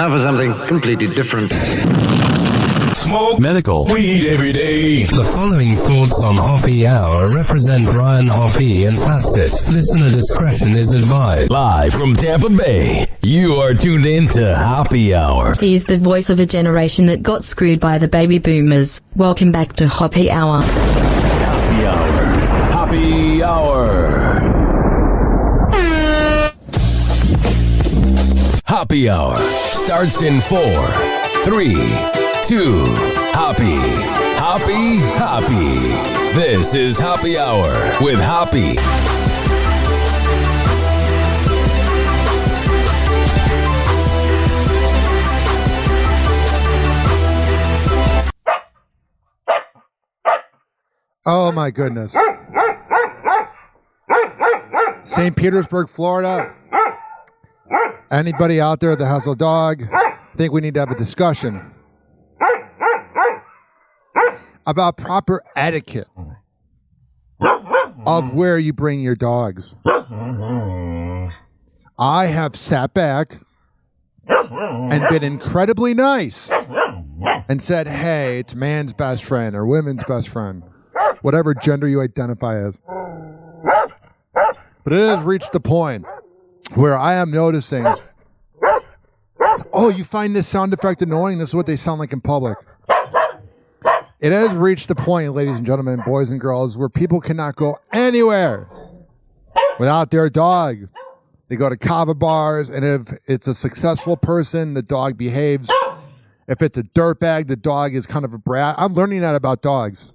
Now for something completely different. Smoke medical weed every day. The following thoughts on Hoppe Hour represent Ryan Hoppe and Facet. Listener discretion is advised. Live from Tampa Bay, you are tuned in to Hoppe Hour. He's the voice of a generation that got screwed by the baby boomers. Welcome back to Hoppe Hour. Hoppe Hour. Hoppe Hour. Hoppe Hour starts in 4, 3, 2, Hoppe. Hoppe, Hoppe. This is Hoppe Hour with Hoppe. Oh my goodness. St. Petersburg, Florida. Anybody out there that has a dog, I think we need to have a discussion about proper etiquette of where you bring your dogs. I have sat back and been incredibly nice and said, hey, it's man's best friend or women's best friend, whatever gender you identify as. But it has reached the point where I am noticing, oh, you find this sound effect annoying? This is what they sound like in public. It has reached the point, ladies and gentlemen, boys and girls, where people cannot go anywhere without their dog. They go to kava bars, and if it's a successful person, the dog behaves. If it's a dirtbag, the dog is kind of a brat. I'm learning that about dogs.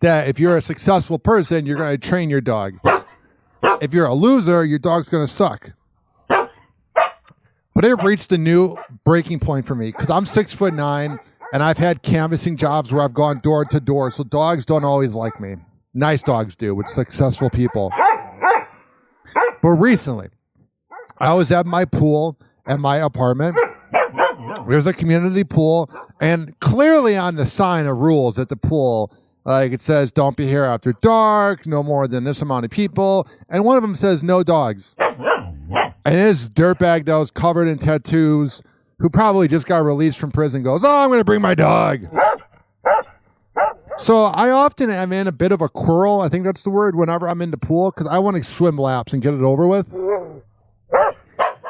That if you're a successful person, you're going to train your dog. If you're a loser, your dog's going to suck. But it reached a new breaking point for me because I'm 6'9", and I've had canvassing jobs where I've gone door to door. So dogs don't always like me. Nice dogs do with successful people. But recently, I was at my pool at my apartment. There's a community pool, and clearly on the sign of rules at the pool, like it says, don't be here after dark, no more than this amount of people. And one of them says, no dogs. And his dirtbag that was covered in tattoos, who probably just got released from prison, goes, oh, I'm going to bring my dog. So I often am in a bit of a quarrel, I think that's the word, whenever I'm in the pool, because I want to swim laps and get it over with.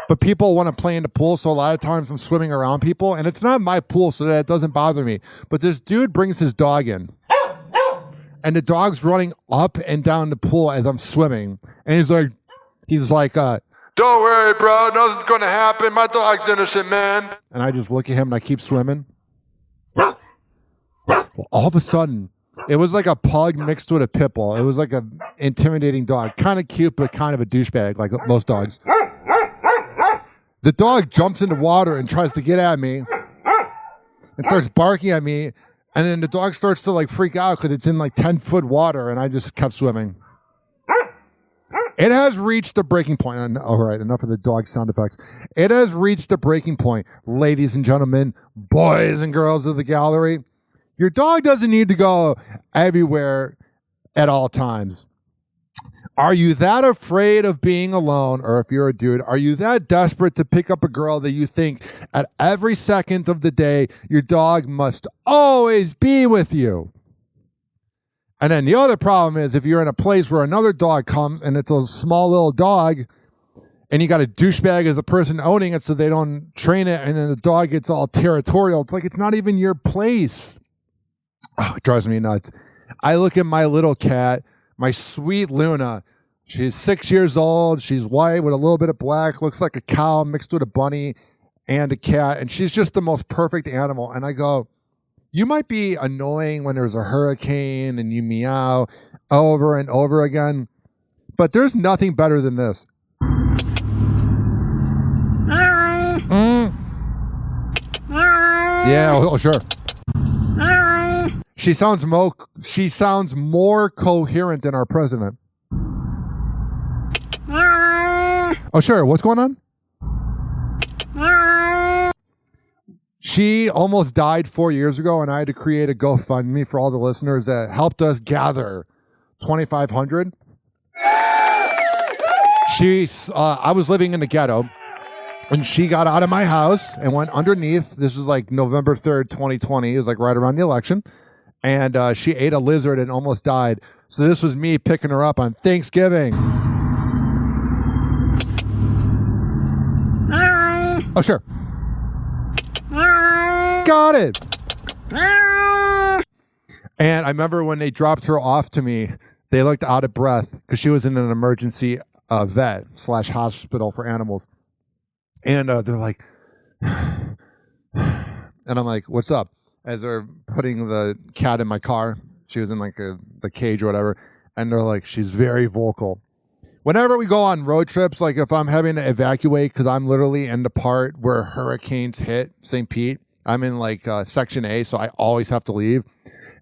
But people want to play in the pool, so a lot of times I'm swimming around people, and it's not my pool, so that it doesn't bother me. But this dude brings his dog in. And the dog's running up and down the pool as I'm swimming. And he's like, don't worry, bro. Nothing's going to happen. My dog's innocent, man. And I just look at him and I keep swimming. Well, all of a sudden, it was like a pug mixed with a pit bull. It was like an intimidating dog. Kind of cute, but kind of a douchebag, like most dogs. The dog jumps in the water and tries to get at me and starts barking at me. And then the dog starts to like freak out because it's in like 10-foot water, and I just kept swimming. It has reached a breaking point. All right, enough of the dog sound effects. It has reached a breaking point, ladies and gentlemen, boys and girls of the gallery. Your dog doesn't need to go everywhere at all times. Are you that afraid of being alone, or if you're a dude, are you that desperate to pick up a girl that you think at every second of the day your dog must always be with you? And then the other problem is if you're in a place where another dog comes and it's a small little dog and you got a douchebag as the person owning it so they don't train it, and then the dog gets all territorial. It's like it's not even your place. Oh, it drives me nuts. I look at my little cat, my sweet Luna. She's 6 years old. She's white with a little bit of black. Looks like a cow mixed with a bunny and a cat. And she's just the most perfect animal. And I go, you might be annoying when there's a hurricane and you meow over and over again, but there's nothing better than this. Yeah, oh, sure. She sounds more coherent than our president. Oh, sure. What's going on? She almost died 4 years ago, and I had to create a GoFundMe for all the listeners that helped us gather $2,500. I was living in the ghetto, And she got out of my house and went underneath. This was like November 3rd, 2020. It was like right around the election. And she ate a lizard and almost died. So this was me picking her up on Thanksgiving. Oh, sure. Got it. And I remember when they dropped her off to me, they looked out of breath because she was in an emergency vet / hospital for animals. And they're like, and I'm like, what's up? As they're putting the cat in my car, she was in like the cage or whatever. And they're like, she's very vocal. Whenever we go on road trips, like if I'm having to evacuate, because I'm literally in the part where hurricanes hit St. Pete, I'm in like section A, so I always have to leave.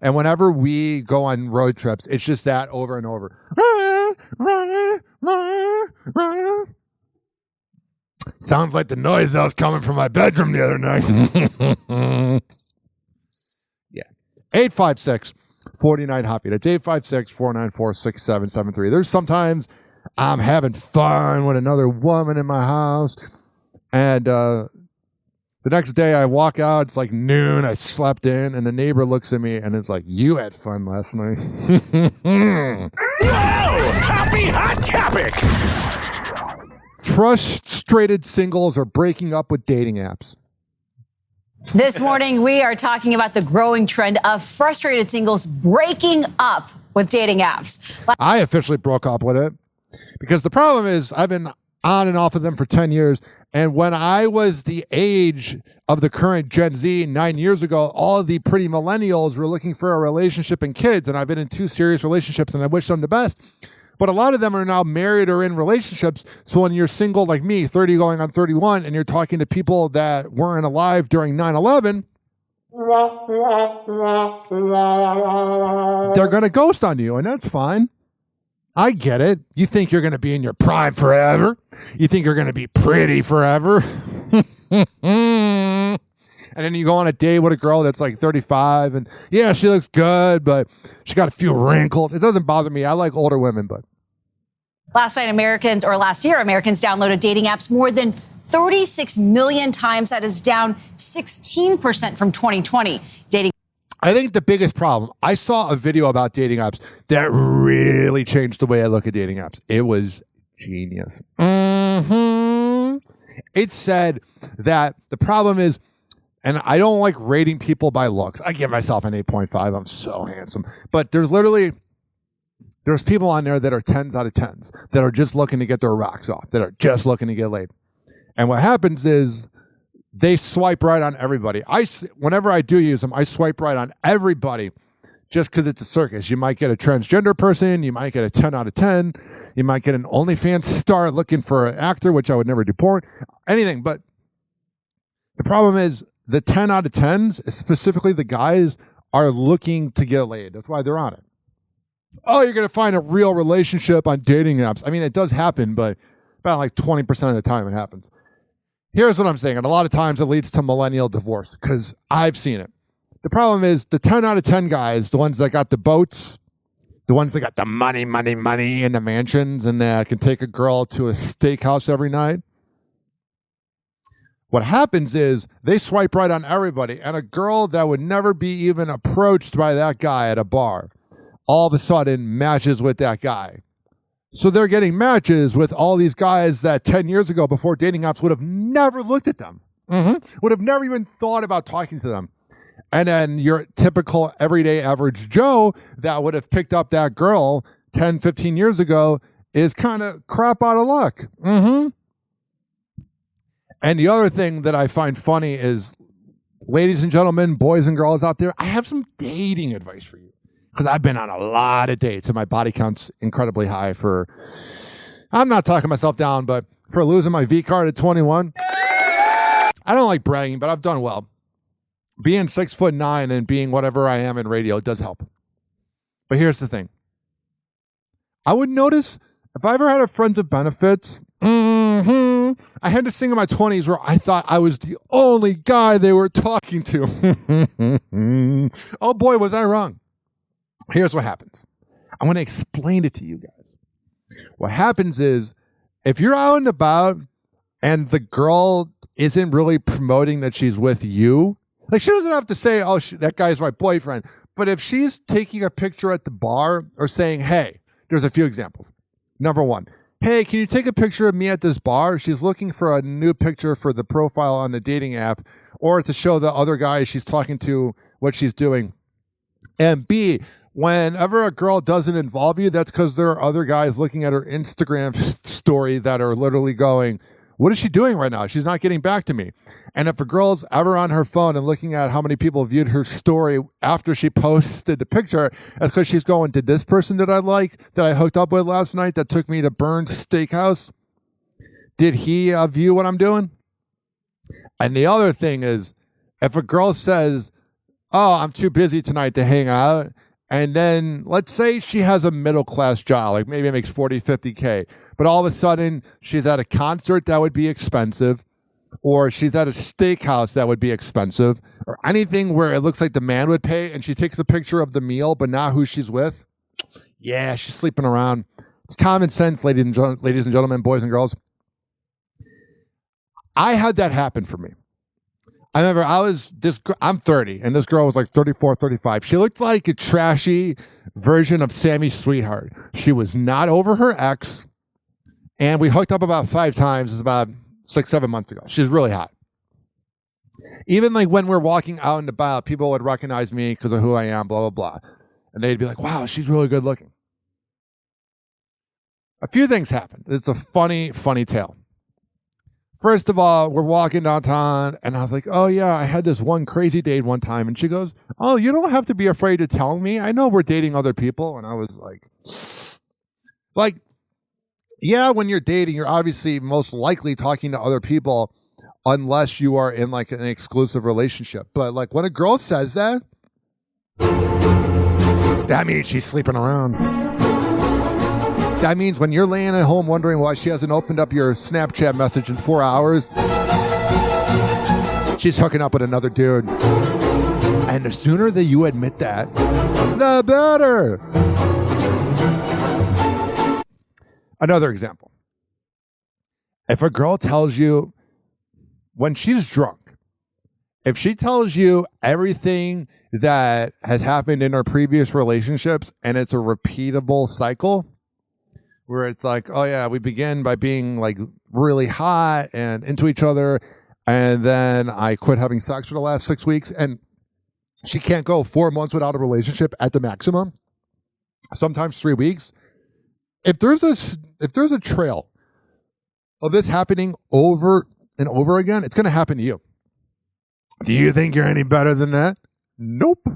And whenever we go on road trips, it's just that over and over. Sounds like the noise that was coming from my bedroom the other night. Yeah. 856-49-HOPPY. That's 856-494-6773. There's sometimes I'm having fun with another woman in my house. And the next day I walk out, it's like noon, I slept in, and the neighbor looks at me and it's like, you had fun last night. Whoa! Happy hot topic! Frustrated singles are breaking up with dating apps. This morning, we are talking about the growing trend of frustrated singles breaking up with dating apps. I officially broke up with it because the problem is I've been on and off of them for 10 years. And when I was the age of the current Gen Z 9 years ago, all of the pretty millennials were looking for a relationship and kids. And I've been in 2 serious relationships and I wish them the best. But a lot of them are now married or in relationships. So when you're single like me, 30 going on 31, and you're talking to people that weren't alive during 9/11, they're going to ghost on you, and that's fine. I get it. You think you're going to be in your prime forever. You think you're going to be pretty forever. And then you go on a date with a girl that's like 35 and yeah, she looks good, but she got a few wrinkles. It doesn't bother me. I like older women, but. Last year, Americans downloaded dating apps more than 36 million times. That is down 16% from 2020. I think the biggest problem, I saw a video about dating apps that really changed the way I look at dating apps. It was genius. It said that the problem is, and I don't like rating people by looks. I give myself an 8.5. I'm so handsome. But there's people on there that are 10s out of 10s that are just looking to get their rocks off, that are just looking to get laid. And what happens is they swipe right on everybody. Whenever I do use them, I swipe right on everybody just because it's a circus. You might get a transgender person. You might get a 10 out of 10. You might get an OnlyFans star looking for an actor, which I would never do porn, anything. But the problem is the 10 out of 10s, specifically the guys, are looking to get laid. That's why they're on it. Oh, you're going to find a real relationship on dating apps. I mean, it does happen, but about like 20% of the time it happens. Here's what I'm saying. And a lot of times it leads to millennial divorce because I've seen it. The problem is the 10 out of 10 guys, the ones that got the boats, the ones that got the money, and the mansions, and can take a girl to a steakhouse every night. What happens is they swipe right on everybody, and a girl that would never be even approached by that guy at a bar all of a sudden matches with that guy. So they're getting matches with all these guys that 10 years ago before dating apps would have never looked at them, would have never even thought about talking to them. And then your typical everyday average Joe that would have picked up that girl 10, 15 years ago is kind of crap out of luck. And the other thing that I find funny is, ladies and gentlemen, boys and girls out there, I have some dating advice for you. Because I've been on a lot of dates and my body count's incredibly high for, I'm not talking myself down, but for losing my V card at 21. I don't like bragging, but I've done well. Being 6'9" and being whatever I am in radio does help. But here's the thing. I would notice if I ever had a friend of benefits, I had this thing in my 20s where I thought I was the only guy they were talking to. Oh boy, was I wrong. Here's what happens. I'm going to explain it to you guys. What happens is, if you're out and about and the girl isn't really promoting that she's with you, like she doesn't have to say, oh, that guy's my boyfriend. But if she's taking a picture at the bar or saying, hey, there's a few examples. Number one, hey, can you take a picture of me at this bar? She's looking for a new picture for the profile on the dating app or to show the other guys she's talking to what she's doing. And B, whenever a girl doesn't involve you, that's because there are other guys looking at her Instagram story that are literally going, what is she doing right now? She's not getting back to me. And if a girl's ever on her phone and looking at how many people viewed her story after she posted the picture, that's because she's going, did this person that I like, that I hooked up with last night that took me to Burns Steakhouse, did he view what I'm doing? And the other thing is, if a girl says, oh, I'm too busy tonight to hang out, and then let's say she has a middle-class job, like maybe it makes 40, 50K, but all of a sudden she's at a concert that would be expensive, or she's at a steakhouse that would be expensive, or anything where it looks like the man would pay, and she takes a picture of the meal, but not who she's with. Yeah, she's sleeping around. It's common sense, ladies and gentlemen, boys and girls. I had that happen for me. I remember I'm 30, and this girl was like 34, 35. She looked like a trashy version of Sammy's sweetheart. She was not over her ex, and we hooked up about 5 times. It's about 6-7 months ago. She's really hot. Even like when we're walking out and about, people would recognize me because of who I am, blah, blah, blah. And they'd be like, wow, she's really good looking. A few things happened. It's a funny, funny tale. First of all, we're walking downtown, and I was like, oh, yeah, I had this one crazy date one time. And she goes, oh, you don't have to be afraid to tell me. I know we're dating other people. And I was like, yeah, when you're dating, you're obviously most likely talking to other people unless you are in like an exclusive relationship. But like when a girl says that, that means she's sleeping around. That means when you're laying at home wondering why she hasn't opened up your Snapchat message in 4 hours, she's hooking up with another dude. And the sooner that you admit that, the better. Another example. If a girl tells you when she's drunk, if she tells you everything that has happened in her previous relationships and it's a repeatable cycle, where it's like, oh yeah, we begin by being like really hot and into each other, and then I quit having sex for the last 6 weeks, and she can't go 4 months without a relationship at the maximum, sometimes 3 weeks. If there's a trail of this happening over and over again, it's going to happen to you. Do you think you're any better than that? Nope.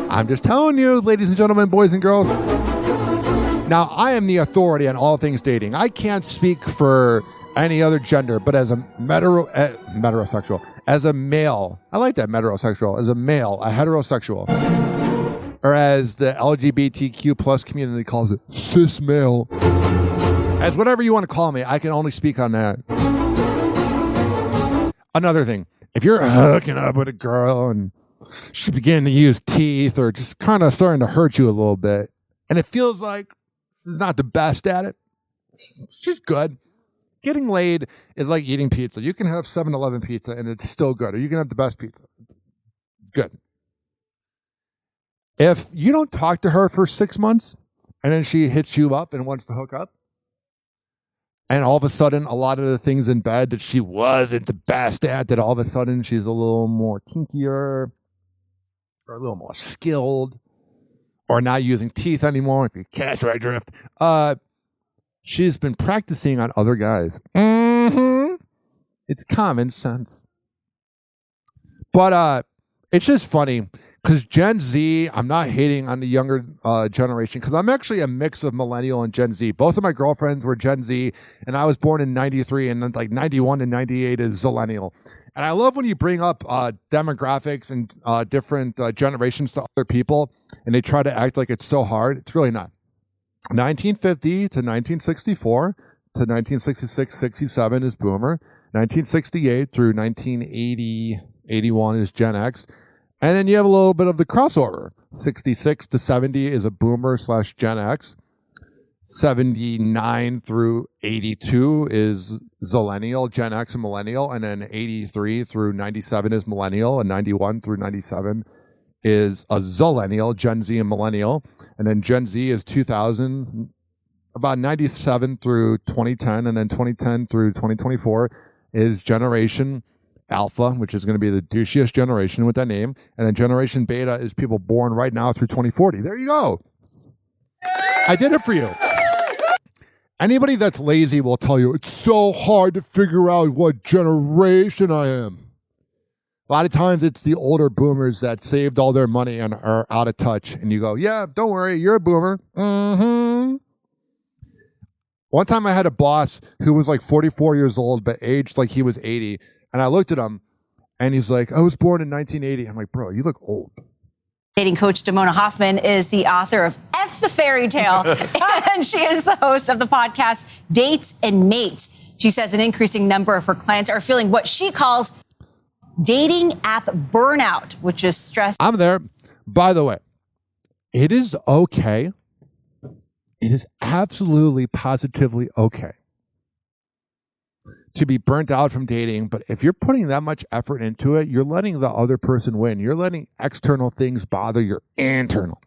I'm just telling you, ladies and gentlemen, boys and girls. Now, I am the authority on all things dating. I can't speak for any other gender, but as a heterosexual, as a male, I like that, heterosexual, as a male, a heterosexual, or as the LGBTQ plus community calls it, cis male, as whatever you want to call me, I can only speak on that. Another thing, if you're hooking up with a girl and she's beginning to use teeth or just kind of starting to hurt you a little bit, and it feels like she's not the best at it, she's good. Getting laid is like eating pizza. You can have 7-Eleven pizza and it's still good, or you can have the best pizza. It's good. If you don't talk to her for 6 months and then she hits you up and wants to hook up, and all of a sudden a lot of the things in bed that she wasn't the best at, that all of a sudden she's a little more kinkier or a little more skilled, or not using teeth anymore, if you catch my drift, she's been practicing on other guys. Mm-hmm. It's common sense. But it's just funny because Gen Z, I'm not hating on the younger generation, because I'm actually a mix of millennial and Gen Z. Both of my girlfriends were Gen Z, and I was born in 93, and then like 91 and 98 is Zillennial. And I love when you bring up demographics and different generations to other people, and they try to act like it's so hard. It's really not. 1950 to 1964 to 1966, 67 is Boomer. 1968 through 1980, 81 is Gen X. And then you have a little bit of the crossover. 66 to 70 is a Boomer / Gen X. 79 through 82 is zillennial, Gen X and millennial, and then 83 through 97 is millennial, and 91 through 97 is a zillennial, Gen Z and millennial, and then Gen Z is 2000, about 97 through 2010, and then 2010 through 2024 is Generation Alpha, which is going to be the douchiest generation with that name, and then Generation Beta is people born right now through 2040. There you go. I did it for you. Anybody that's lazy will tell you it's so hard to figure out what generation I am. A lot of times it's the older boomers that saved all their money and are out of touch. And you go, yeah, don't worry, you're a boomer. Mm-hmm. One time I had a boss who was like 44 years old, but aged like he was 80. And I looked at him and he's like, I was born in 1980. I'm like, bro, you look old. Dating coach Damona Hoffman is the author of F the Fairy Tale, and she is the host of the podcast Dates and Mates. She says an increasing number of her clients are feeling what she calls dating app burnout, which is stress. I'm there. By the way, it is okay. It is absolutely, positively okay to be burnt out from dating, but if you're putting that much effort into it, you're letting the other person win. You're letting external things bother your internal.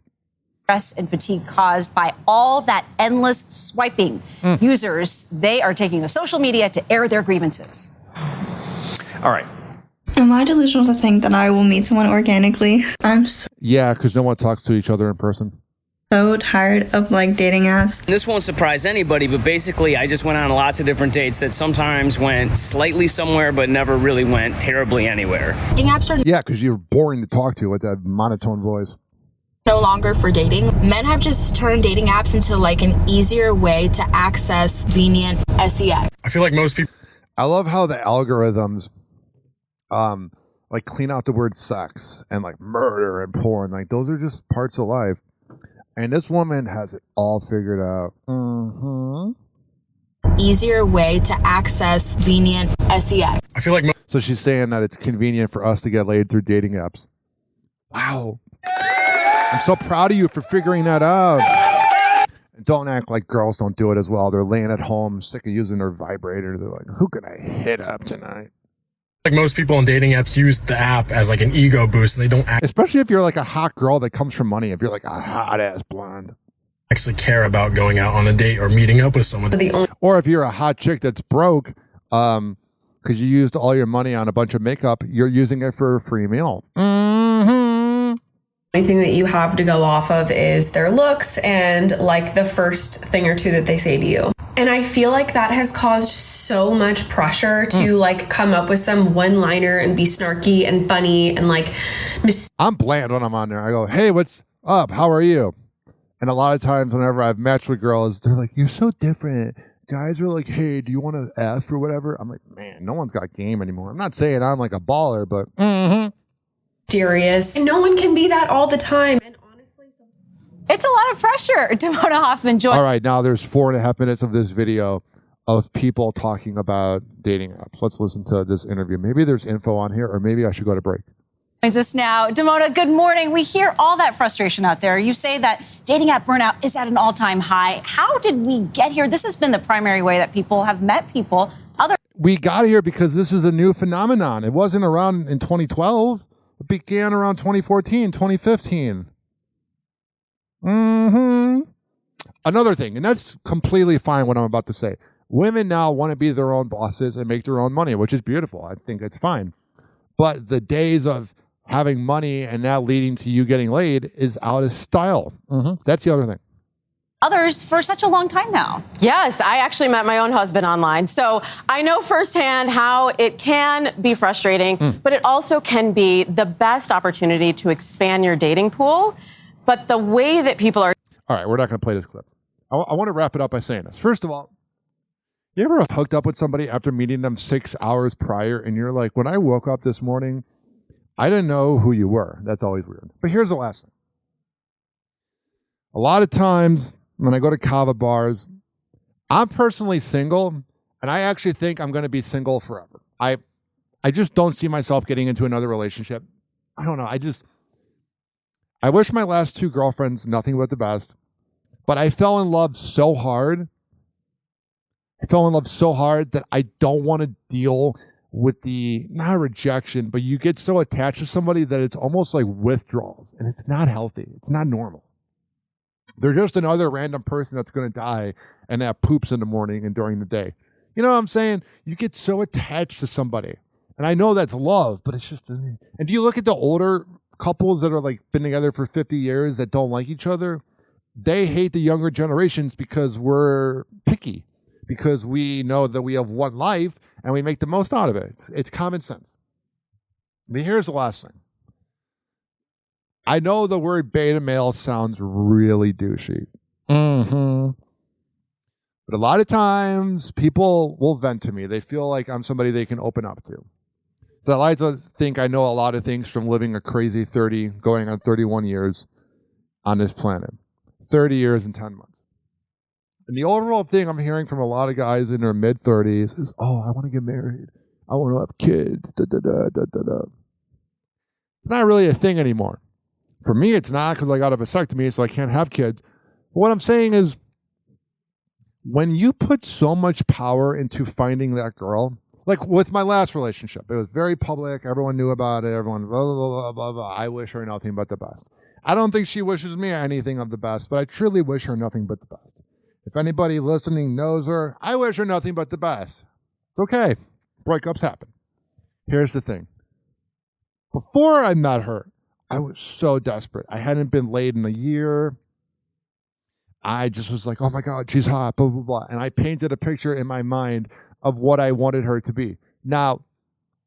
Stress and fatigue caused by all that endless swiping. Users, they are taking to social media to air their grievances. All right. Am I delusional to think that I will meet someone organically? I'm Yeah, because no one talks to each other in person. so tired of like dating apps. This won't surprise anybody, but basically I just went on lots of different dates that sometimes went slightly somewhere but never really went terribly anywhere. Dating apps are Yeah, because you're boring to talk to with that monotone voice. no longer for dating. Men have just turned dating apps into like an easier way to access convenient sex. I feel like most people. I love how the algorithms like clean out the word sex and like murder and porn. Like those are just parts of life. And this woman has it all figured out. Mm-hmm. Easier way to access convenient sex. I feel like So she's saying that it's convenient for us to get laid through dating apps. Wow. I'm so proud of you for figuring that out. And don't act like girls don't do it as well. They're laying at home, sick of using their vibrator. They're like, who can I hit up tonight? like most people on dating apps use the app as like an ego boost, and they don't Especially if you're like a hot girl that comes from money. If you're like a hot ass blonde. actually care about going out on a date or meeting up with someone. Or if you're a hot chick that's broke, because you used all your money on a bunch of makeup, you're using it for a free meal. Only thing that you have to go off of is their looks and like the first thing or two that they say to you. And I feel like that has caused so much pressure to like come up with some one-liner and be snarky and funny and like I'm bland when I'm on there. I go, hey, what's up? How are you? And a lot of times whenever I've matched with girls, they're like, you're so different. Guys are like, hey, do you want to F or whatever? I'm like, man, no one's got game anymore. I'm not saying I'm like a baller, but serious. And no one can be that all the time. And honestly, it's a lot of pressure. Damona Hoffman joined. all right, now there's 4.5 minutes of this video of people talking about dating apps. Let's listen to this interview. Maybe there's info on here, or maybe I should go to break. Joins us now. Damona, good morning. We hear all that frustration out there. You say that dating app burnout is at an all-time high. How did we get here? This has been the primary way that people have met people. We got here because this is a new phenomenon. It wasn't around in 2012. It began around 2014, 2015. Another thing, and that's completely fine what I'm about to say. Women now want to be their own bosses and make their own money, which is beautiful. I think it's fine. But the days of having money and that leading to you getting laid is out of style. That's the other thing. Others for such a long time now. Yes, I actually met my own husband online. So I know firsthand how it can be frustrating, but it also can be the best opportunity to expand your dating pool. But the way that people are... All right, we're not going to play this clip. I want to wrap it up by saying this. First of all, you ever hooked up with somebody after meeting them 6 hours prior and you're like, when I woke up this morning, I didn't know who you were. That's always weird. But here's the last thing. A lot of times when I go to kava bars, I'm personally single, and I actually think I'm going to be single forever. I just don't see myself getting into another relationship. I don't know. I wish my last 2 girlfriends nothing but the best. But I fell in love so hard. That I don't want to deal with the, not rejection, but you get so attached to somebody that it's almost like withdrawals, and it's not healthy. It's not normal. They're just another random person that's going to die and have poops in the morning and during the day. You know what I'm saying? You get so attached to somebody. And I know that's love, but it's just, and do you look at the older couples that are like been together for 50 years that don't like each other? They hate the younger generations because we're picky, because we know that we have one life and we make the most out of it. It's common sense. But here's the last thing. I know the word beta male sounds really douchey. Mm-hmm. But a lot of times people will vent to me. They feel like I'm somebody they can open up to. So I like to think I know a lot of things from living a crazy 30, going on 31 years on this planet. 30 years and 10 months. And the overall thing I'm hearing from a lot of guys in their mid-30s is, oh, I want to get married. I want to have kids. Da, da, da, da, da, da. It's not really a thing anymore. For me, it's not, because I got a vasectomy, so I can't have kids. But what I'm saying is, when you put so much power into finding that girl, like with my last relationship, it was very public. Everyone knew about it. Everyone, blah, blah, blah, blah, blah. I wish her nothing but the best. I don't think she wishes me anything of the best, but I truly wish her nothing but the best. If anybody listening knows her, I wish her nothing but the best. It's okay. Breakups happen. Here's the thing. Before I met her, I was so desperate. I hadn't been laid in a year. I just was like, oh my God, she's hot, blah, blah, blah. And I painted a picture in my mind of what I wanted her to be. Now,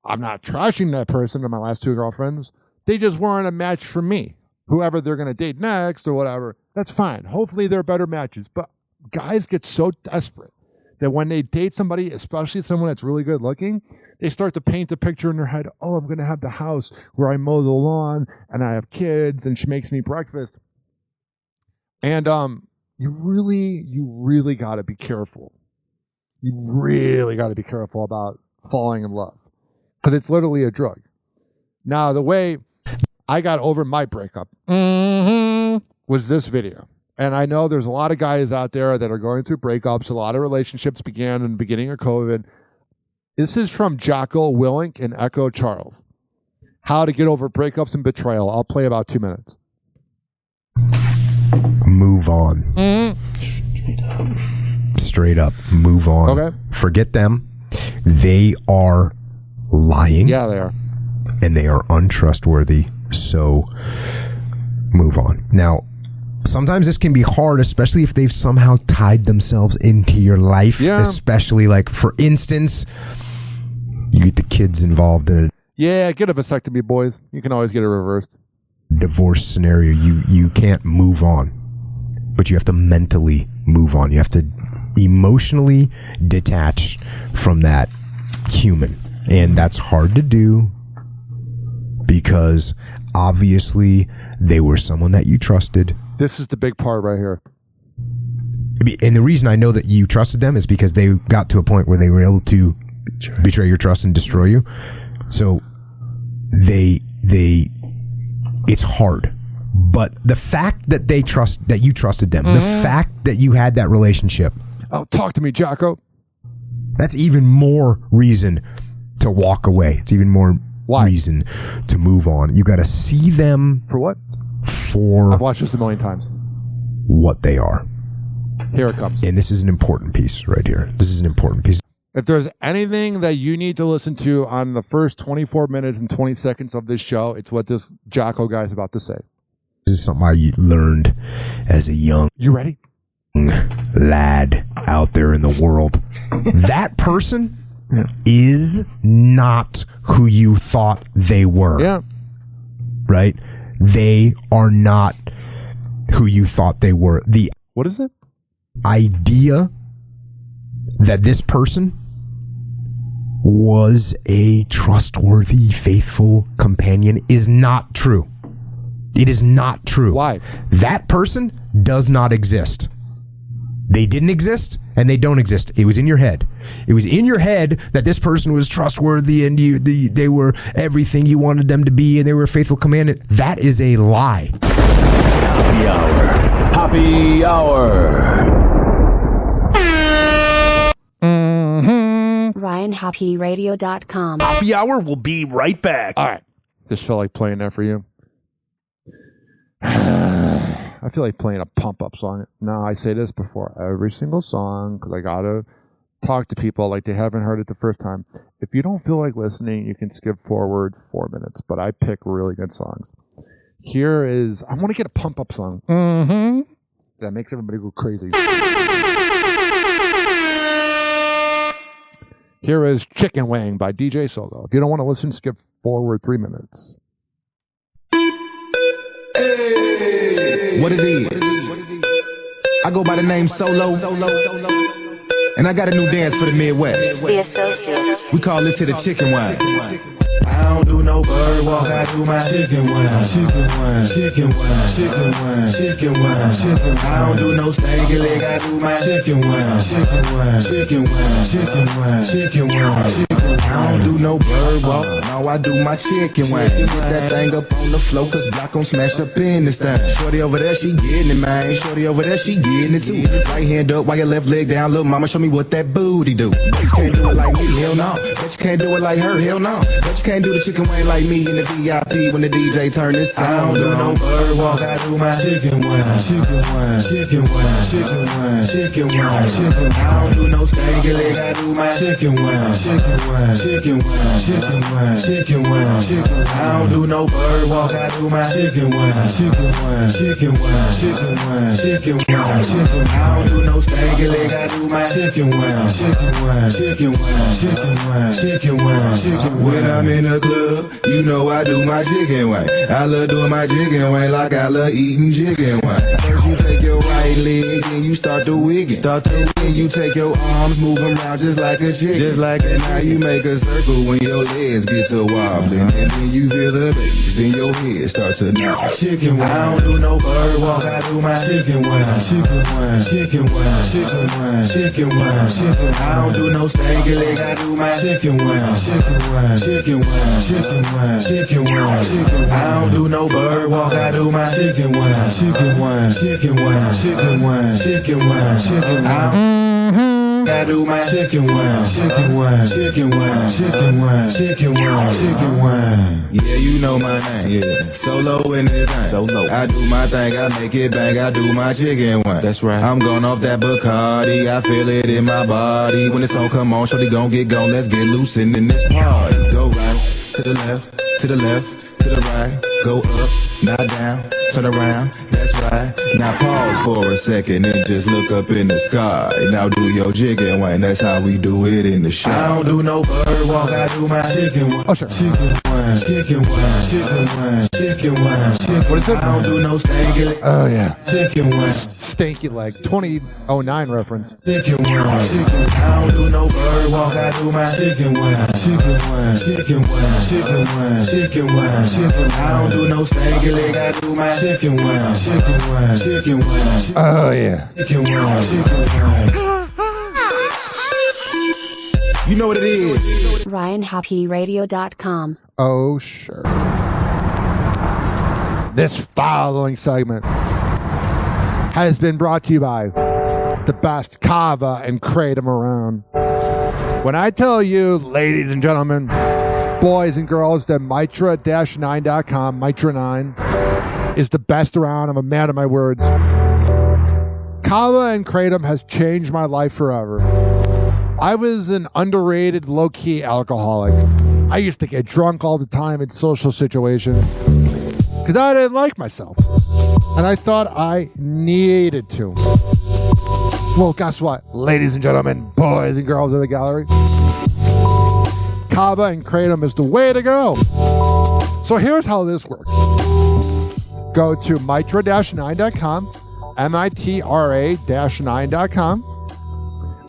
I'm not trashing that person or my last two girlfriends. They just weren't a match for me. Whoever they're going to date next or whatever, that's fine. Hopefully they're better matches. But guys get so desperate that when they date somebody, especially someone that's really good looking, they start to paint the picture in their head. Oh, I'm going to have the house where I mow the lawn and I have kids and she makes me breakfast. And you really got to be careful. You really got to be careful about falling in love, because it's literally a drug. Now, the way I got over my breakup was this video. And I know there's a lot of guys out there that are going through breakups. A lot of relationships began in the beginning of COVID. This is from Jocko Willink and Echo Charles. How to get over breakups and betrayal. I'll play about 2 minutes. Move on. Straight up, move on. Okay. Forget them. They are lying. Yeah, they are. And they are untrustworthy. So move on. Now, sometimes this can be hard, especially if they've somehow tied themselves into your life. Yeah. Especially, like, for instance, you get the kids involved in it. Yeah, get a vasectomy, boys. You can always get it reversed. Divorce scenario, you can't move on, but you have to mentally move on. You have to emotionally detach from that human, and that's hard to do because obviously they were someone that you trusted. This is the big part right here. And the reason I know that you trusted them is because they got to a point where they were able to betray your trust and destroy you. So it's hard. But the fact that you trusted them, the fact that you had that relationship. Oh, talk to me, Jocko. That's even more reason to walk away. It's even more reason to move on. You got to see them. For what? For I've watched this a million times. What they are. Here it comes. And this is an important piece right here. This is an important piece. If there's anything that you need to listen to on the first 24 minutes and 20 seconds of this show, it's what this Jocko guy is about to say. This is something I learned as a young... You ready? ...lad out there in the world. That person is not who you thought they were. Yeah. Right? They are not who you thought they were. What is it? Idea that this person was a trustworthy, faithful companion is not true. It is not true. Why? That person does not exist. They didn't exist and they don't exist. It was in your head. It was in your head that this person was trustworthy and they were everything you wanted them to be and they were a faithful companion. That is a lie. Hoppe Hour. Hoppe Hour. RyanHoppeRadio.com. Hoppe Hour will be right back. All right. Just felt like playing that for you. I feel like playing a pump-up song. Now, I say this before every single song because I got to talk to people like they haven't heard it the first time. If you don't feel like listening, you can skip forward 4 minutes, but I pick really good songs. Here is, I want to get a pump-up song. That makes everybody go crazy. Here is Chicken Wing by DJ Solo. If you don't want to listen, skip forward 3 minutes. Hey, what it is? I go by the name Solo. And I got a new dance for the Midwest. The Associates. We call this here the chicken wine. I don't do no bird walk, I do my chicken wine. Chicken wine, chicken wine, chicken wine, chicken wine, chicken wine. I don't do no stanky leg, I do my chicken wine. Chicken wine, chicken wine, chicken wine, chicken wine, chicken wine. I don't do no bird walk, no, I do my chicken wine. Get that thing up on the floor, cause block gon' smash up in this thing. Shorty over there, she getting it, man. Shorty over there, she getting it too. Right hand up, while your left leg down, little mama, show me what that booty do. Bet you can't do it like me, hell no. Bet you can't do it like her, hell no. Bet you can't do the chicken wing like me in the VIP when the DJ turn this sound. I don't do no bird walk, I do my chicken wine. Chicken wine, chicken wine, chicken wine, chicken wine, chicken wine. I don't do no stanky leg, I do my chicken wine. Chicken wine, chicken wine, chicken wine, chicken wine, chicken wine. I don't do no bird walk, I do my chicken wine. Chicken wine, chicken wine, chicken wine, chicken wine, chicken wine. I don't do no stanky leg, I do my chicken wine. Chicken wine, chicken wine, chicken wine, chicken wine, chicken wine. When I'm in the club, you know I do my chicken wine. I love doing my chicken wine like I love eating chicken wine. First you take your right leg, then you start to wiggle. Start to wiggle, you take your arms, move around just like a chicken. Just like that, now you make a circle when your legs get to wobbling. And then you feel the bass, then your head start to knock. Chicken wine, I don't do no bird walk, I do my chicken wine. Chicken wine, chicken wine, chicken wine, chicken wine, chicken wine. I don't do no stanky leg, I do my chicken wine. Chicken wine, chicken wine, chicken wine, chicken wine, chicken wine. I don't do no bird walk, I do my chicken wine. Chicken wine, chicken wine, chicken wine, chicken wine, chicken wine. I do my chicken wine, chicken wine, chicken wine, chicken wine, chicken wine, chicken wine. Yeah, you know my name. Yeah, Solo in this thing. Solo. I do my thing, I make it bang. I do my chicken wine. That's right. I'm going off that Bacardi. I feel it in my body. When the song come on, shorty gon' get gone. Let's get loose in this party. Go right to the left, to the left, to the right. Go up, now down, turn around. That's right. Now pause for a second and just look up in the sky. Now do your chicken wine. That's how we do it in the show. I don't do no bird walk. I do my chicken wine. Oh, sure. Chicken wine, chicken wine, chicken wine, chicken wine, chicken. What is it? I don't do no stanky leg. Oh yeah. Chicken wine. Stanky leg. 2009 reference. Chicken wine, chicken. I don't do no bird walk. I do my chicken wine. Chicken wine, chicken wine, chicken wine, chicken wine, chicken. I don't do no stanky leg. I do my chicken wine. Chicken wine, chicken wine. Oh yeah. Chicken wine, chicken wine. You know what it is. RyanHoppeRadio.com. Oh, sure. This following segment has been brought to you by the best kava and kratom around. When I tell you, ladies and gentlemen, boys and girls, that Mitra-9.com, Mitra9, is the best around. I'm a man of my words. Kava and kratom has changed my life forever. I was an underrated, low-key alcoholic. I used to get drunk all the time in social situations because I didn't like myself. And I thought I needed to. Well, guess what? Ladies and gentlemen, boys and girls in the gallery, kava and kratom is the way to go. So here's how this works. Go to mitra-9.com, MITRA-9.com,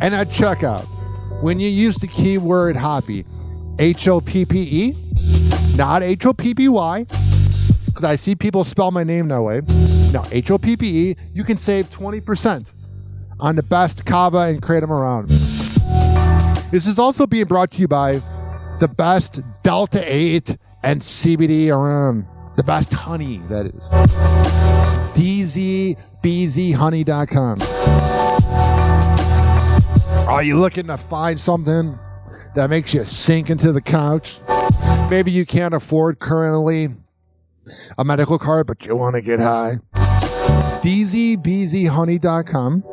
and at checkout, when you use the keyword Hoppe, H-O-P-P-E, not H-O-P-P-Y, because I see people spell my name that way. No, H-O-P-P-E, you can save 20% on the best kava and kratom around. This is also being brought to you by the best Delta 8 and CBD around. The best honey, that is. DZBZHoney.com. Are you looking to find something that makes you sink into the couch? Maybe you can't afford currently a medical card, but you want to get high. DZBZHoney.com.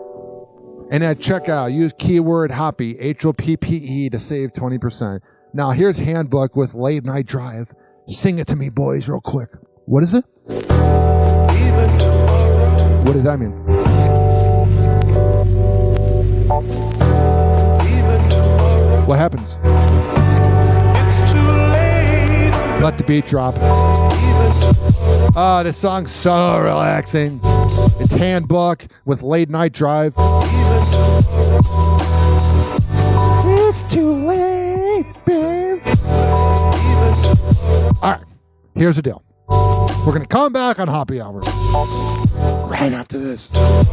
And at checkout, use keyword Hoppe, HOPPE, to save 20%. Now, here's Handbook with Late Night Drive. Sing it to me, boys, real quick. What is it? What does that mean? What happens? Let the beat drop. This song's so relaxing. It's Handbook with Late Night Drive. It's too late, babe. All right, here's the deal. We're going to come back on Hoppe Hour right after this. Hoppe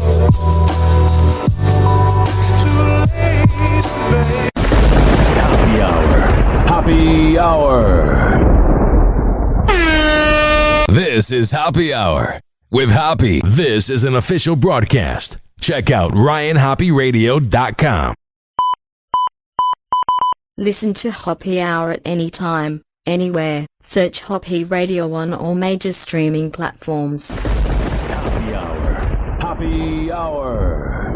Hour. Hoppe Hour. This is Hoppe Hour with Hoppe. This is an official broadcast. Check out RyanHoppeRadio.com. Listen to Hoppe Hour at any time, anywhere. Search Hoppe Radio on all major streaming platforms. Hoppe Hour. Hoppe Hour.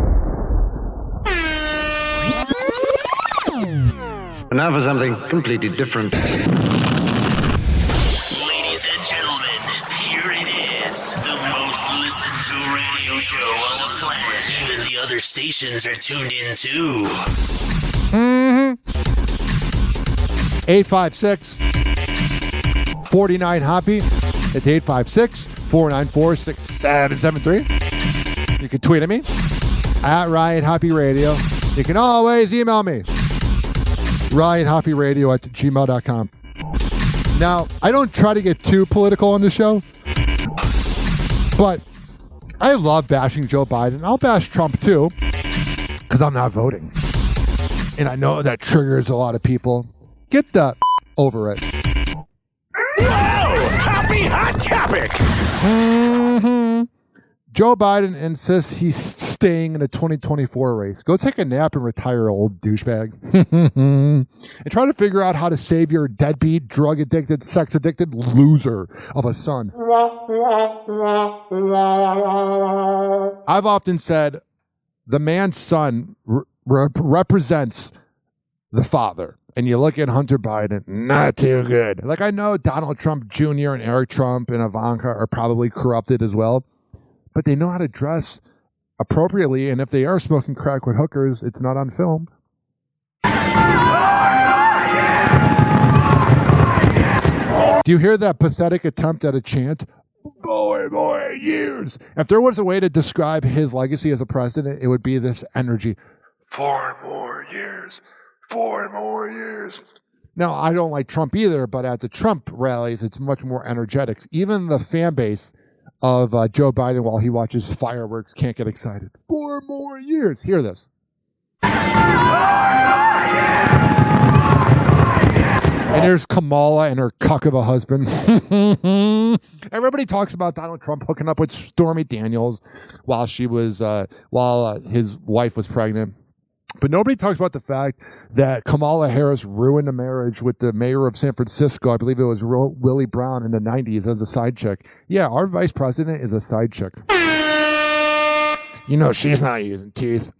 And now for something completely different. Ladies and gentlemen, here it is. The most listened to radio show on the planet. Even the other stations are tuned in too. 856-49-HOPPE. It's 856-494-6773. You can tweet at me at Ryan Hoppe Radio. You can always email me, RyanHoppeRadio@gmail.com. Now, I don't try to get too political on the show, but I love bashing Joe Biden. I'll bash Trump too, because I'm not voting. And I know that triggers a lot of people. Get that over it. Whoa! Happy hot topic! Joe Biden insists he's staying in the 2024 race. Go take a nap and retire, old douchebag. And try to figure out how to save your deadbeat, drug-addicted, sex-addicted loser of a son. I've often said the man's son represents the father. And you look at Hunter Biden, not too good. Like, I know Donald Trump Jr. and Eric Trump and Ivanka are probably corrupted as well, but they know how to dress appropriately, and if they are smoking crack with hookers, it's not on film. Do you hear that pathetic attempt at a chant? 4 more years. If there was a way to describe his legacy as a president, it would be this energy. 4 more years. 4 more years. Now, I don't like Trump either, but at the Trump rallies, it's much more energetic. Even the fan base of Joe Biden, while he watches fireworks, can't get excited. 4 more years. Hear this. And there's Kamala and her cuck of a husband. Everybody talks about Donald Trump hooking up with Stormy Daniels while she was, while his wife was pregnant. But nobody talks about the fact that Kamala Harris ruined a marriage with the mayor of San Francisco. I believe it was Willie Brown in the 90s as a side chick. Yeah, our vice president is a side chick. You know, she's not using teeth.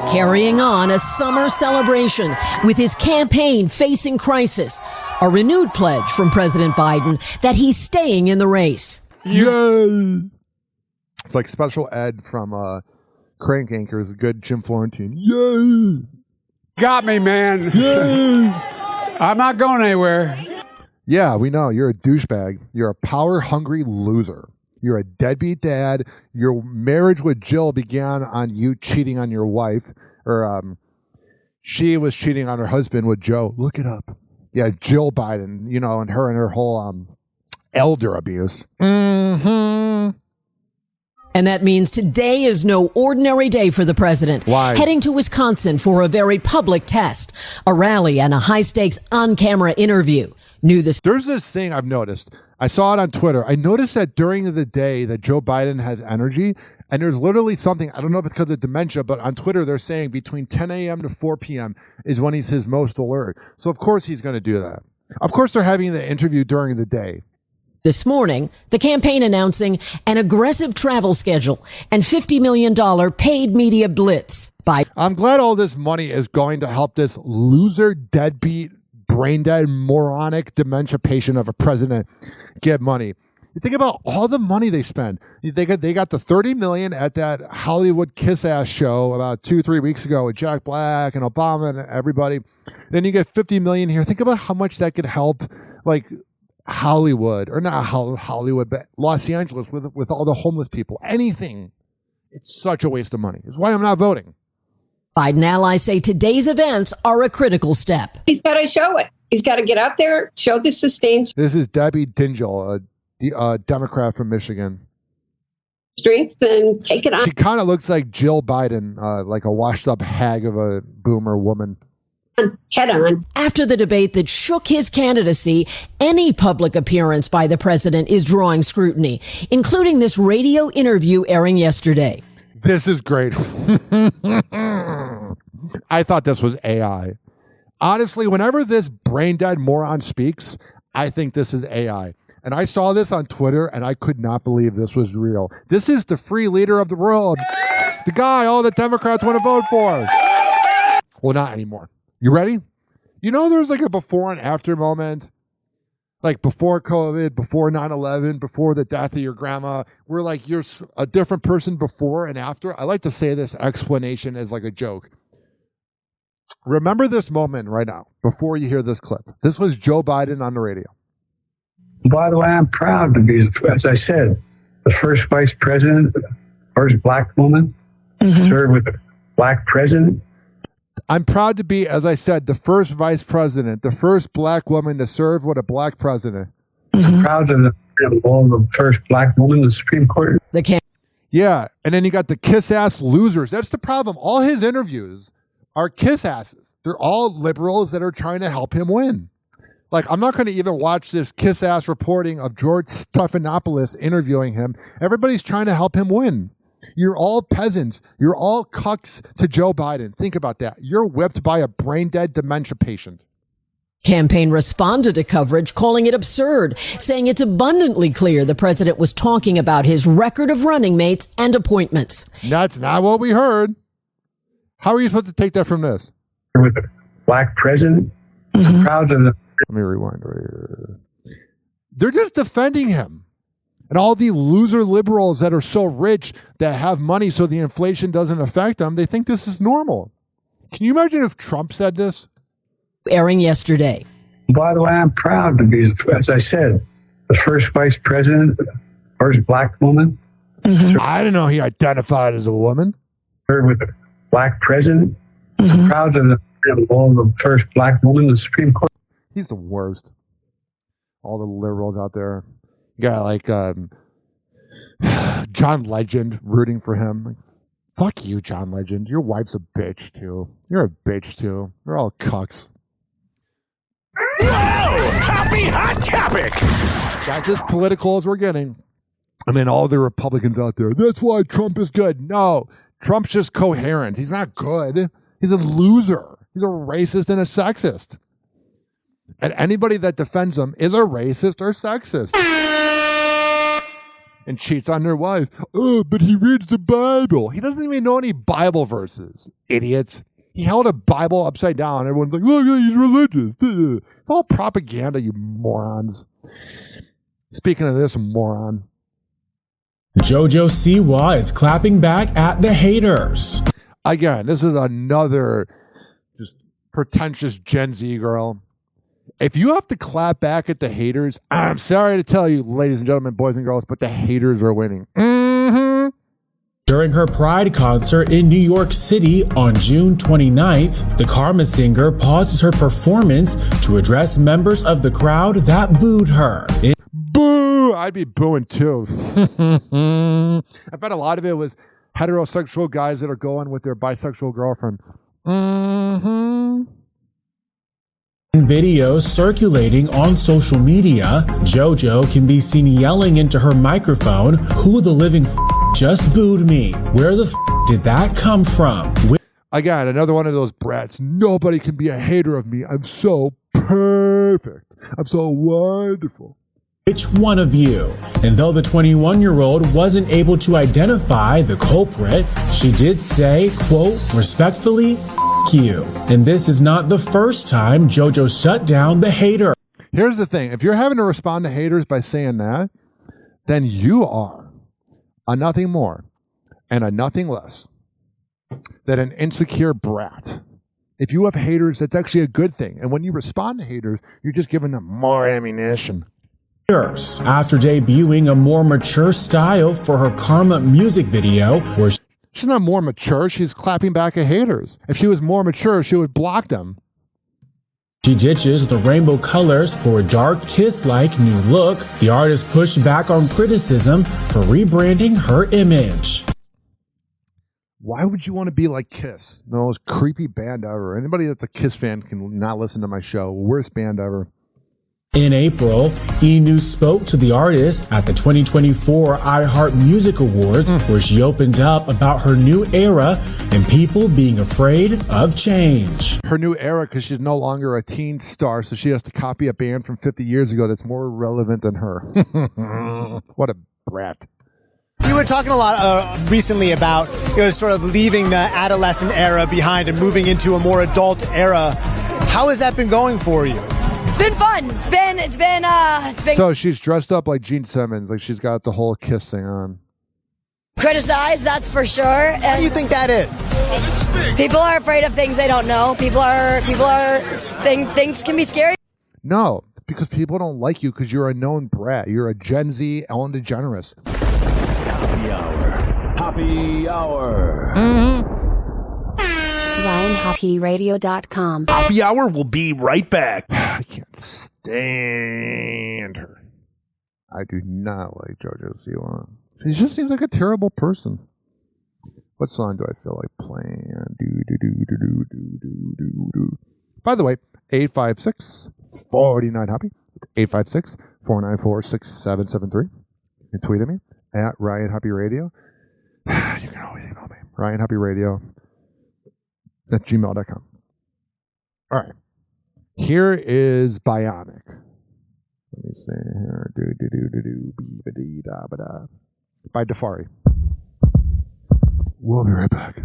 Carrying on a summer celebration with his campaign facing crisis. A renewed pledge from President Biden that he's staying in the race. Yay! It's like Special Ed from Crank Anchors, good Jim Florentine. Yay! Got me, man. Yay! I'm not going anywhere. Yeah, we know. You're a douchebag. You're a power-hungry loser. You're a deadbeat dad. Your marriage with Jill began on you cheating on your wife. Or she was cheating on her husband with Joe. Look it up. Yeah, Jill Biden, you know, and her whole elder abuse. Mm-hmm. And that means today is no ordinary day for the president. Why? Heading to Wisconsin for a very public test, a rally, and a high-stakes on-camera interview. knew this. There's this thing I've noticed. I saw it on Twitter. I noticed that during the day that Joe Biden has energy, and there's literally something, I don't know if it's because of dementia, but on Twitter they're saying between 10 a.m. to 4 p.m. is when he's his most alert. So of course he's going to do that. Of course they're having the interview during the day. This morning, the campaign announcing an aggressive travel schedule and $50 million paid media blitz. I'm glad all this money is going to help this loser, deadbeat, brain dead, moronic dementia patient of a president get money. You think about all the money they spend. They got the $30 million at that Hollywood kiss-ass show about 2-3 weeks ago with Jack Black and Obama and everybody. Then you get $50 million here. Think about how much that could help, like Hollywood, or not Hollywood, but Los Angeles with all the homeless people. Anything. It's such a waste of money. It's why I'm not voting. Biden allies say today's events are a critical step. He's got to show it. He's got to get out there, show the sustained. This is Debbie Dingell, the Democrat from Michigan. Strength and take it on. She kind of looks like Jill Biden, like a washed up hag of a boomer woman. Head on. After the debate that shook his candidacy, any public appearance by the president is drawing scrutiny, including this radio interview airing yesterday. This is great. I thought this was AI. Honestly, whenever this brain dead moron speaks, I think this is AI. And I saw this on Twitter, and I could not believe this was real. This is the free leader of the world. The guy all the Democrats want to vote for. Well, not anymore. You ready? You know there's like a before and after moment? Like before COVID, before 9/11, before the death of your grandma. Where like you're a different person before and after. I like to say this explanation as like a joke. Remember this moment right now, before you hear this clip. This was Joe Biden on the radio. By the way, I'm proud to be, as I said, the first vice president, first black woman to serve with a black president. I'm proud to be, as I said, the first vice president, the first black woman to serve with a black president. I'm proud to be the first black woman in the Supreme Court. Yeah, and then you got the kiss-ass losers. That's the problem. All his interviews are kiss-asses. They're all liberals that are trying to help him win. Like, I'm not going to even watch this kiss-ass reporting of George Stephanopoulos interviewing him. Everybody's trying to help him win. You're all peasants. You're all cucks to Joe Biden. Think about that. You're whipped by a brain-dead dementia patient. Campaign responded to coverage, calling it absurd, saying it's abundantly clear the president was talking about his record of running mates and appointments. That's not what we heard. How are you supposed to take that from this? With a black president, I'm proud to Let me rewind right here. They're just defending him. And all the loser liberals that are so rich that have money so the inflation doesn't affect them, they think this is normal. Can you imagine if Trump said this? Airing yesterday. By the way, I'm proud to be, as I said, the first vice president, first black woman. I didn't know he identified as a woman. With a black president. I'm proud to be the first black woman in the Supreme Court. He's the worst. All the liberals out there. You got like John Legend rooting for him. Like, fuck you, John Legend. Your wife's a bitch too. You're a bitch too. They're all cucks. Whoa! Happy hot topic! That's as political as we're getting. I mean, all the Republicans out there. That's why Trump is good. No, Trump's just coherent. He's not good. He's a loser. He's a racist and a sexist. And anybody that defends him is a racist or sexist. And cheats on their wife. Oh, but he reads the Bible. He doesn't even know any Bible verses. Idiots. He held a Bible upside down. Everyone's like, look, he's religious. It's all propaganda, you morons. Speaking of this moron. JoJo Siwa is clapping back at the haters. Again, this is another just pretentious Gen Z girl. If you have to clap back at the haters, I'm sorry to tell you, ladies and gentlemen, boys and girls, but the haters are winning. During her Pride concert in New York City on June 29th, the Karma singer pauses her performance to address members of the crowd that booed her. Boo! I'd be booing too. I bet a lot of it was heterosexual guys that are going with their bisexual girlfriend. Videos circulating on social media, JoJo can be seen yelling into her microphone, "Who the living just booed me? Where the did that come from?" Again, another one of those brats. Nobody can be a hater of me. I'm so perfect. I'm so wonderful. Which one of you? And though the 21-year-old wasn't able to identify the culprit, she did say, quote, "Respectfully, you." And this is not the first time JoJo shut down the hater. Here's the thing. If you're having to respond to haters by saying that, then you are a nothing more and a nothing less than an insecure brat. If you have haters, that's actually a good thing. And when you respond to haters, you're just giving them more ammunition. After debuting a more mature style for her Karma music video, where she's not more mature, she's clapping back at haters. If she was more mature, she would block them. She ditches the rainbow colors for a dark kiss-like new look. The artist pushed back on criticism for rebranding her image. Why would you want to be like Kiss? The most creepy band ever. Anybody that's a Kiss fan can not listen to my show. Worst band ever. In April, E! News spoke to the artist at the 2024 iHeart Music Awards, where she opened up about her new era and people being afraid of change. Her new era because she's no longer a teen star, so she has to copy a band from 50 years ago that's more relevant than her. What a brat. You were talking a lot recently about sort of leaving the adolescent era behind and moving into a more adult era. How has that been going for you? It's been fun. It's been. So she's dressed up like Gene Simmons, like she's got the whole Kiss thing on. Criticized, that's for sure. And how do you think that is? People are afraid of things they don't know. Things can be scary. No, it's because people don't like you because you're a known brat. You're a Gen Z Ellen DeGeneres. Happy Hour. Happy Hour. RyanHoppeRadio.com. Hoppe Hour will be right back. I can't stand her. I do not like JoJo Siwa. She just seems like a terrible person. What song do I feel like playing? By the way, 856-49-HOPPY. It's 856-494-6773. You can tweet at me at Ryan Hoppe Radio. You can always email me. Ryan Hoppe Radio at gmail.com. All right. Here is Bionic. Let me see here. By Defari. We'll be right back.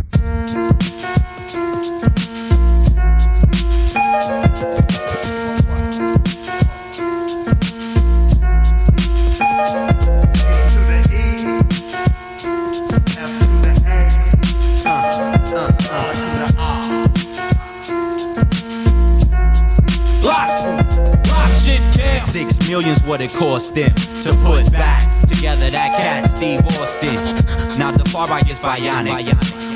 $6 million's what it cost them to put back together that cat Steve Austin. Now the far right is bionic.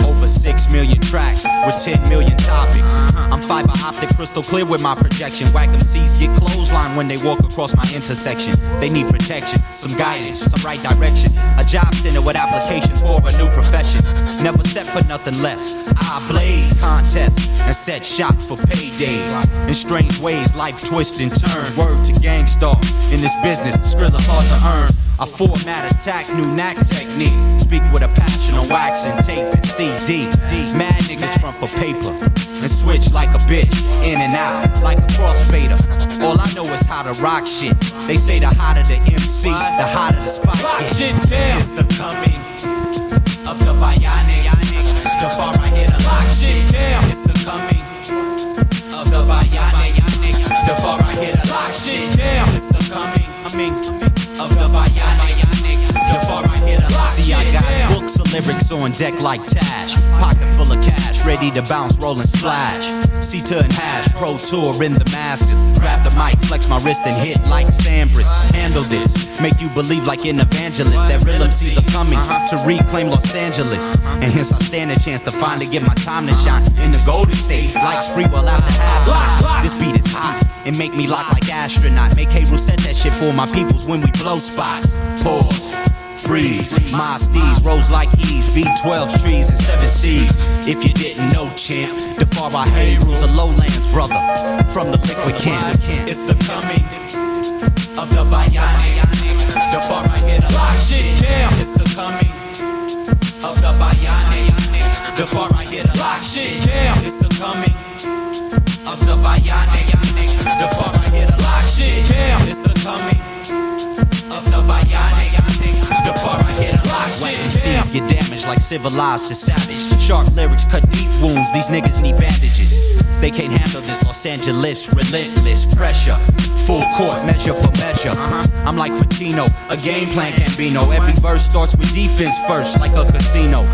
Over 6 million tracks with 10 million topics. I'm fiber optic, crystal clear with my projection. Whack MCs get clothesline when they walk across my intersection. They need protection, some guidance, some right direction. A job center with application for a new profession. Never set for nothing less. I blaze contests and set shots for paydays. In strange ways, life twist and turn. Word to gangstar in this business, Skrilla hard to earn. I format attack, new knack technique. Speak with a passion on wax and tape and CD. Mad niggas front for paper and switch like a bitch, in and out like a crossfader. All I know is how to rock shit. They say the hotter the MC, the hotter the spot is. It's the coming of the bionic. The far right here to lock shit down. It's the coming of the bionic. The far right here to lock shit down. It's the coming of the bionic. The far right here to lock shit down. See, I got books of lyrics on deck like Tash. Pocket full of cash, ready to bounce, roll and splash. C2 and hash, pro tour in the masters. Grab the mic, flex my wrist and hit like Sampras. Handle this, make you believe like an evangelist that real MCs are coming to reclaim Los Angeles. And hence I stand a chance to finally get my time to shine in the Golden State, like Spreewell after halftime. This beat is hot, it make me lock like astronaut. Make K. set that shit for my peoples when we blow spots. Pause. freeze. My steeds rose like E's, V12 trees and 7 C's. If you didn't know, champ, the far I hate rules of lowlands, brother. From the liquid can, it's the coming of the bionic. The far I hit a lock shit down. It's the coming of the bionic. The far I hit a lock shit down. It's the coming of the bionic. The far I hit a lock shit down. It's the coming of the bionic. The far I hit a lock shit down. MCs get damaged like civilized to savage. Sharp lyrics cut deep wounds. These niggas need bandages. They can't handle this Los Angeles relentless pressure. Full court, measure for measure. I'm like Patino, a game plan Gambino. Every verse starts with defense first, like a casino.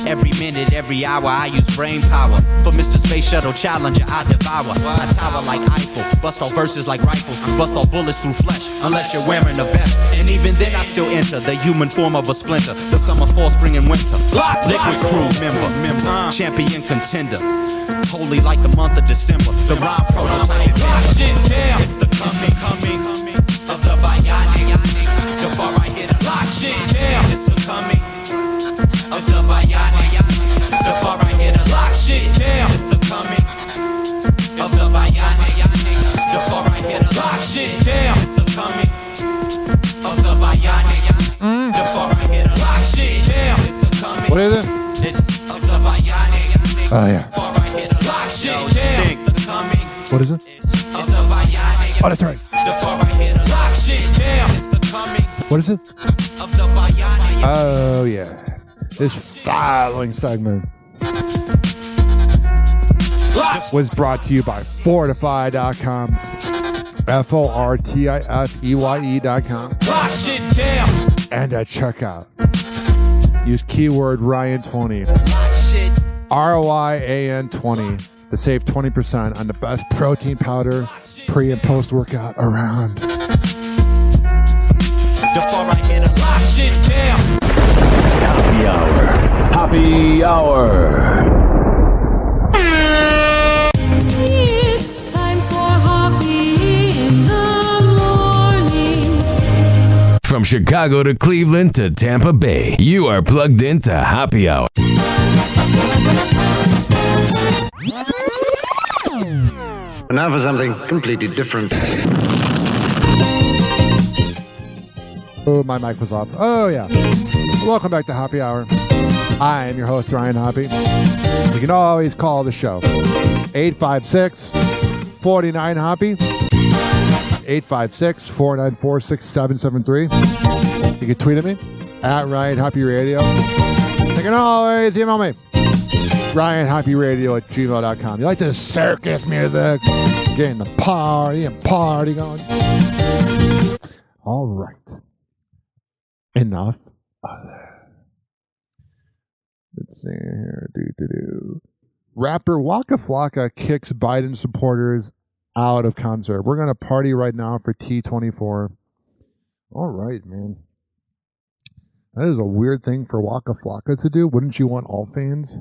Every minute, every hour, I use brain power. For Mr. Space Shuttle Challenger, I devour. I tower like Eiffel, bust all verses like rifles, bust all bullets through flesh, unless you're wearing a vest. And even then, I still enter the human form of a splinter. The summer, fall, spring, and winter. Liquid crew member, champion contender. Holy like the month of December. The rhyme prototype. It's the coming of the bionic. The far I hit a lock shit down. It's the coming of the bionic. The far I hit a lock shit down. It's the coming of the bionic. The far I hit a lock shit down. It's the coming of the bionic. The far I hit a lock shit down. It's the coming. What is it? It's of the bionic. Oh, yeah. Far I hit a lock shit down. It's the coming. What is it? Of the bionic. Oh, that's right. The far I hit a lock shit down. It's the coming. What is it? Of the bionic. Oh, yeah. This following segment was brought to you by Fortify.com. FORTIFEYE.com. Lock shit down. And at checkout, use keyword Ryan20. RYAN20 to save 20% on the best protein powder pre and post workout around. The far I hit a lock shit down. Happy Hour. Happy Hour. It's time for Hoppe in the morning. From Chicago to Cleveland to Tampa Bay, you are plugged into Happy Hour. And now for something completely different. Oh, my mic was off. Oh, yeah. Welcome back to Happy Hour. I am your host, Ryan Hoppe. You can always call the show. 856-49-HOPPE. 856-494-6773. You can tweet at me, at Ryan Hoppe Radio. You can always email me, RyanHoppeRadio@gmail.com. You like this circus music? Getting the party going. All right. Enough. Let's see here. Rapper Waka Flocka kicks Biden supporters out of concert. We're going to party right now for T24. All right, man. That is a weird thing for Waka Flocka to do. Wouldn't you want all fans?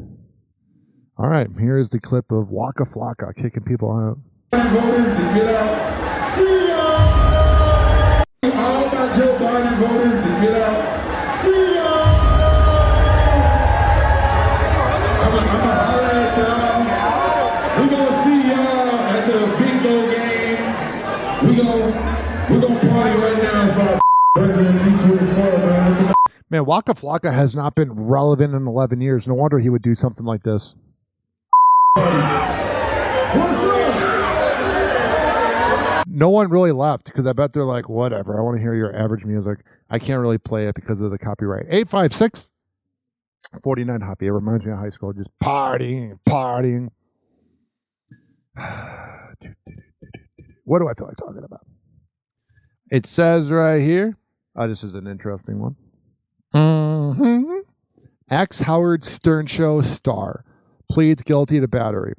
All right, here is the clip of Waka Flocka kicking people out. Voters to get out. See ya! All my Joe Biden voters to get out. See ya! I'm gonna holler at y'all. We're gonna see y'all at the bingo game. We're gonna party right now for our President T24, man. Man, Waka Flocka has not been relevant in 11 years. No wonder he would do something like this. No one really left because I bet they're like, whatever, I want to hear your average music. I can't really play it because of the copyright. 856-49-HOPPE. It reminds me of high school, just partying. What do I feel like talking about? It says right here, this is an interesting one. Ex-Howard Stern Show star pleads guilty to battery.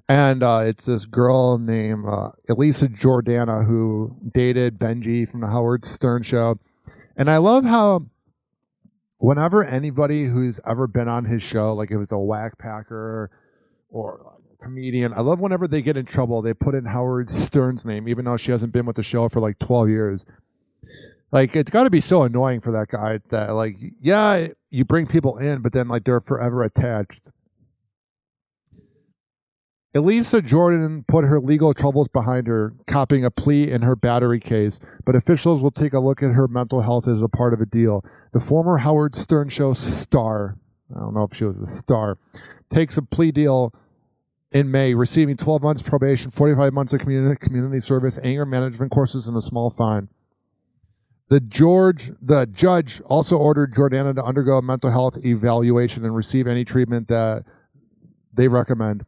And it's this girl named Elisa Jordana who dated Benji from the Howard Stern Show. And I love how whenever anybody who's ever been on his show, like if it's a whack packer or like a comedian, I love whenever they get in trouble, they put in Howard Stern's name, even though she hasn't been with the show for like 12 years. Like, it's got to be so annoying for that guy that, like, yeah, you bring people in, but then, like, they're forever attached. Elisa Jordan put her legal troubles behind her, copying a plea in her battery case, but officials will take a look at her mental health as a part of a deal. The former Howard Stern show star, I don't know if she was a star, takes a plea deal in May, receiving 12 months probation, 45 months of community service, anger management courses, and a small fine. The judge also ordered Jordana to undergo a mental health evaluation and receive any treatment that they recommend.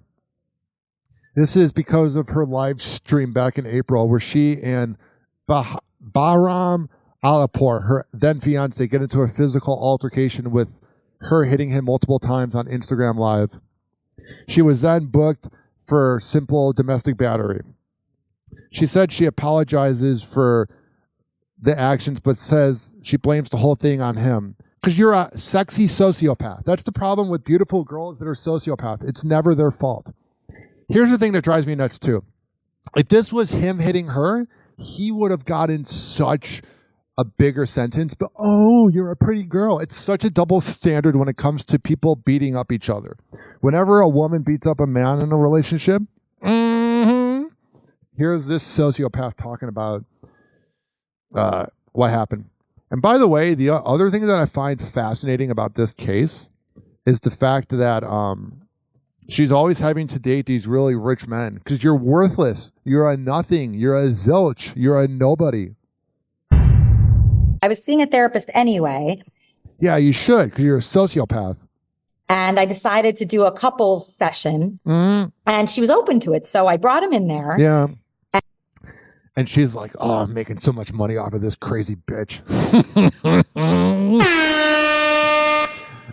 This is because of her live stream back in April where she and Bahram Alapur, her then fiance, get into a physical altercation with her hitting him multiple times on Instagram Live. She was then booked for simple domestic battery. She said she apologizes for the actions, but says she blames the whole thing on him. Because you're a sexy sociopath. That's the problem with beautiful girls that are sociopaths. It's never their fault. Here's the thing that drives me nuts too. If this was him hitting her, he would have gotten such a bigger sentence. But, oh, you're a pretty girl. It's such a double standard when it comes to people beating up each other. Whenever a woman beats up a man in a relationship, here's this sociopath talking about what happened. And by the way, the other thing that I find fascinating about this case is the fact that she's always having to date these really rich men because you're worthless. You're a nothing. You're a zilch. You're a nobody. I was seeing a therapist anyway. Yeah, you should because you're a sociopath. And I decided to do a couples session and she was open to it. So I brought him in there. Yeah. And she's like, oh, I'm making so much money off of this crazy bitch.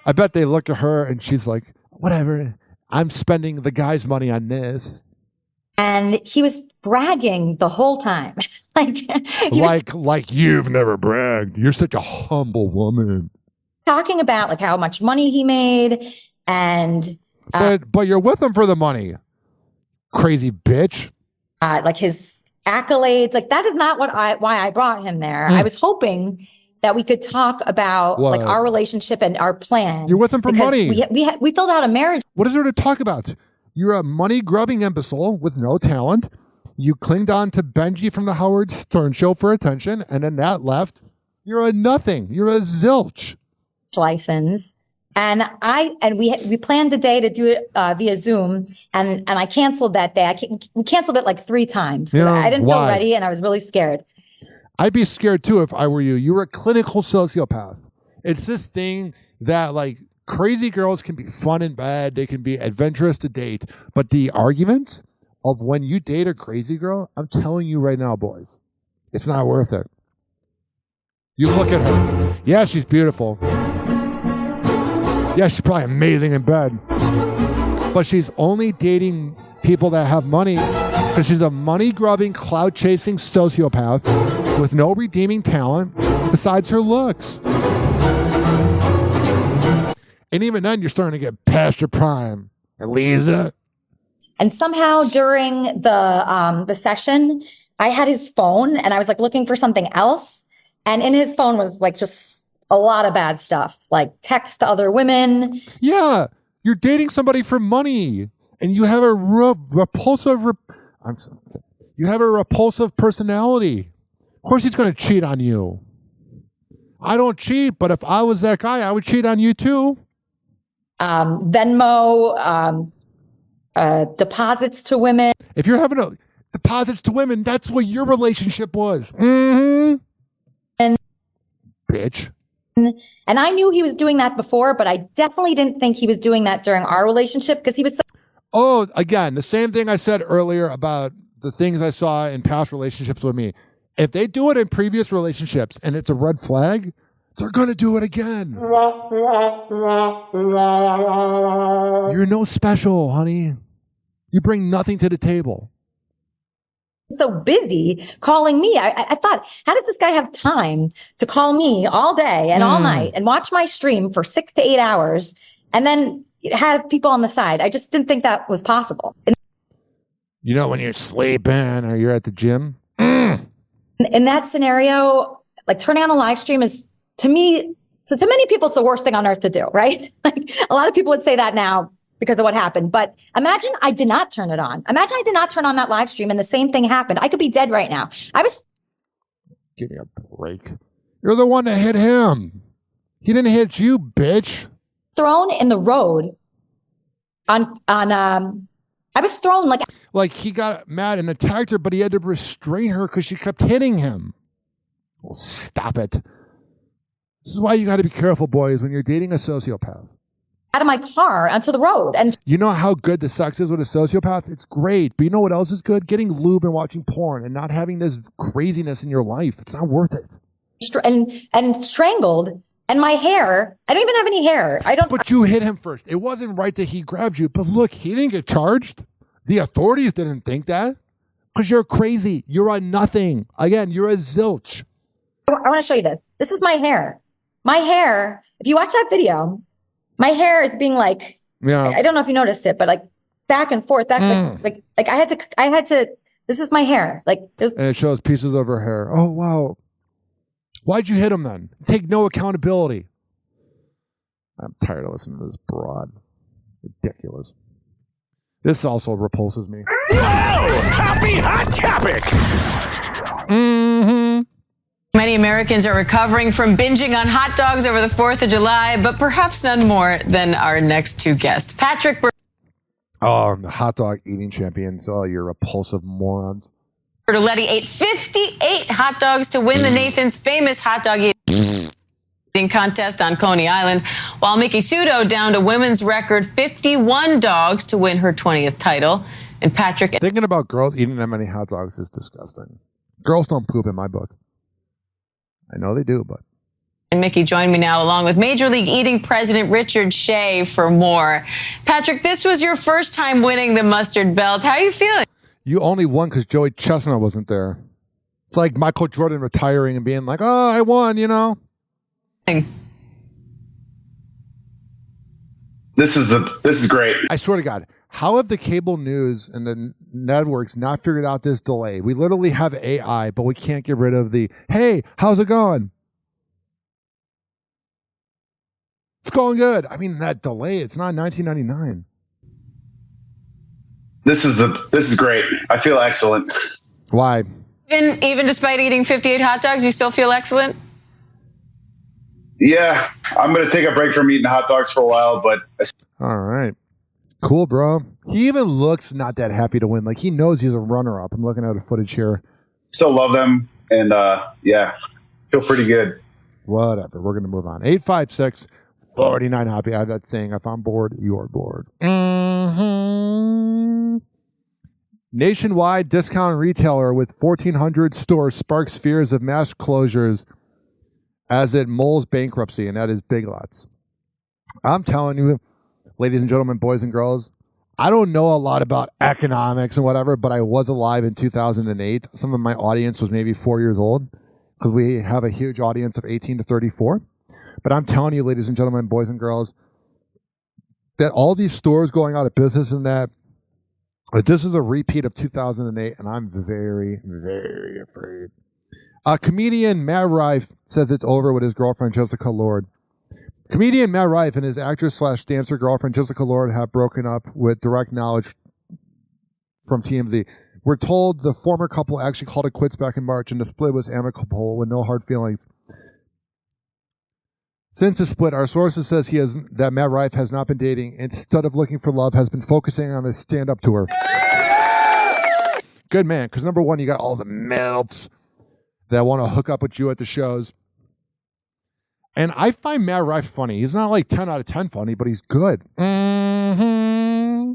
I bet they look at her and she's like, whatever. I'm spending the guy's money on this. And he was bragging the whole time. like you've never bragged. You're such a humble woman. Talking about like how much money he made and but you're with him for the money. Crazy bitch. Like his accolades. Like that is not why I brought him there. I was hoping that we could talk about like our relationship and our plan. You're with him for money. We filled out a marriage. What is there to talk about? You're a money-grubbing imbecile with no talent. You clinged on to Benji from the Howard Stern show for attention, and then that left. You're a nothing. You're a zilch. License. And we planned the day to do it via Zoom, and I canceled that day. We canceled it like 3 times. Yeah, I didn't feel ready, and I was really scared. I'd be scared too if I were you. You're a clinical sociopath. It's this thing that like crazy girls can be fun and bad. They can be adventurous to date. But the arguments of when you date a crazy girl, I'm telling you right now, boys, it's not worth it. You look at her. Yeah, she's beautiful. Yeah, she's probably amazing in bed. But she's only dating people that have money because she's a money-grubbing, clout-chasing sociopath with no redeeming talent besides her looks. And even then, you're starting to get past your prime. Elisa. And somehow during the session, I had his phone and I was like looking for something else. And in his phone was like just a lot of bad stuff, like text to other women. Yeah, you're dating somebody for money, and you have a repulsive personality. Of course, he's going to cheat on you. I don't cheat, but if I was that guy, I would cheat on you too. Venmo, deposits to women. If you're having deposits to women, that's what your relationship was. And bitch. And I knew he was doing that before, but I definitely didn't think he was doing that during our relationship because he was. Again, the same thing I said earlier about the things I saw in past relationships with me. If they do it in previous relationships and it's a red flag, they're going to do it again. You're no special, honey. You bring nothing to the table. So busy calling me. I thought, how does this guy have time to call me all day and all night and watch my stream for 6 to 8 hours and then have people on the side? I just didn't think that was possible. You know, when you're sleeping or you're at the gym? In that scenario, Like turning on the live stream is, to me, so to many people, it's the worst thing on earth to do, right? Like a lot of people would say that now because of what happened. But imagine I did not turn it on. Imagine I did not turn on that live stream and the same thing happened. I could be dead right now. Give me a break. You're the one that hit him. He didn't hit you, bitch. Thrown in the road I was thrown like he got mad and attacked her, but he had to restrain her because she kept hitting him. Oh, stop it. This is why you got to be careful, boys, when you're dating a sociopath. Out of my car onto the road. And you know how good the sex is with a sociopath? It's great. But you know what else is good? Getting lube and watching porn and not having this craziness in your life. It's not worth it. And strangled. And my hair, I don't even have any hair. But you hit him first. It wasn't right that he grabbed you. But look, he didn't get charged. The authorities didn't think that. Because you're crazy. You're a nothing. Again, you're a zilch. I want to show you this. This is my hair. My hair, if you watch that video, my hair is being like, yeah. I don't know if you noticed it, but like back and forth, like I had to, this is my hair. And it shows pieces of her hair. Oh, wow. Why'd you hit him then? Take no accountability. I'm tired of listening to this broad. Ridiculous. This also repulses me. Whoa! Happy Hot Topic! Mm-hmm. Many Americans are recovering from binging on hot dogs over the 4th of July, but perhaps none more than our next two guests. Patrick. Oh, the hot dog eating champions. Oh, you're repulsive morons. Bertoletti ate 58 hot dogs to win the Nathan's famous hot dog eating contest on Coney Island, while Mickey Sudo downed a women's record 51 dogs to win her 20th title. And Patrick... Thinking about girls eating that many hot dogs is disgusting. Girls don't poop in my book. I know they do, but... And Mickey joined me now along with Major League Eating President Richard Shea for more. Patrick, this was your first time winning the mustard belt. How are you feeling? You only won because Joey Chestnut wasn't there. It's like Michael Jordan retiring and being like, oh, I won, you know? This is great. I swear to God, how have the cable news and the networks not figured out this delay? We literally have AI, but we can't get rid of the, hey, how's it going? It's going good. I mean, that delay, it's not 1999. This is great. I feel excellent. Why? Even despite eating 58 hot dogs, you still feel excellent? Yeah, I'm going to take a break from eating hot dogs for a while, but... All right. Cool, bro. He even looks not that happy to win. Like, he knows he's a runner-up. I'm looking at the footage here. Still love them, and yeah, feel pretty good. Whatever. We're going to move on. 856-49 Hoppe. I have that saying, if I'm bored, you're bored. Mm-hmm. Nationwide discount retailer with 1,400 stores sparks fears of mass closures as it mulls bankruptcy, and that is Big Lots. I'm telling you, ladies and gentlemen, boys and girls, I don't know a lot about economics and whatever, but I was alive in 2008. Some of my audience was maybe 4 years old because we have a huge audience of 18 to 34. But I'm telling you, ladies and gentlemen, boys and girls, that all these stores going out of business and that this is a repeat of 2008, and I'm very, very afraid. Comedian Matt Rife says it's over with his girlfriend, Jessica Lord. Comedian Matt Rife and his actress/dancer girlfriend, Jessica Lord, have broken up with direct knowledge from TMZ. We're told the former couple actually called it quits back in March, and the split was amicable with no hard feelings. Since the split, our sources says that Matt Rife has not been dating. Instead of looking for love, has been focusing on his stand-up tour. Good man, because number one, you got all the MILFs that want to hook up with you at the shows. And I find Matt Rife funny. He's not like 10 out of 10 funny, but he's good. Mm-hmm.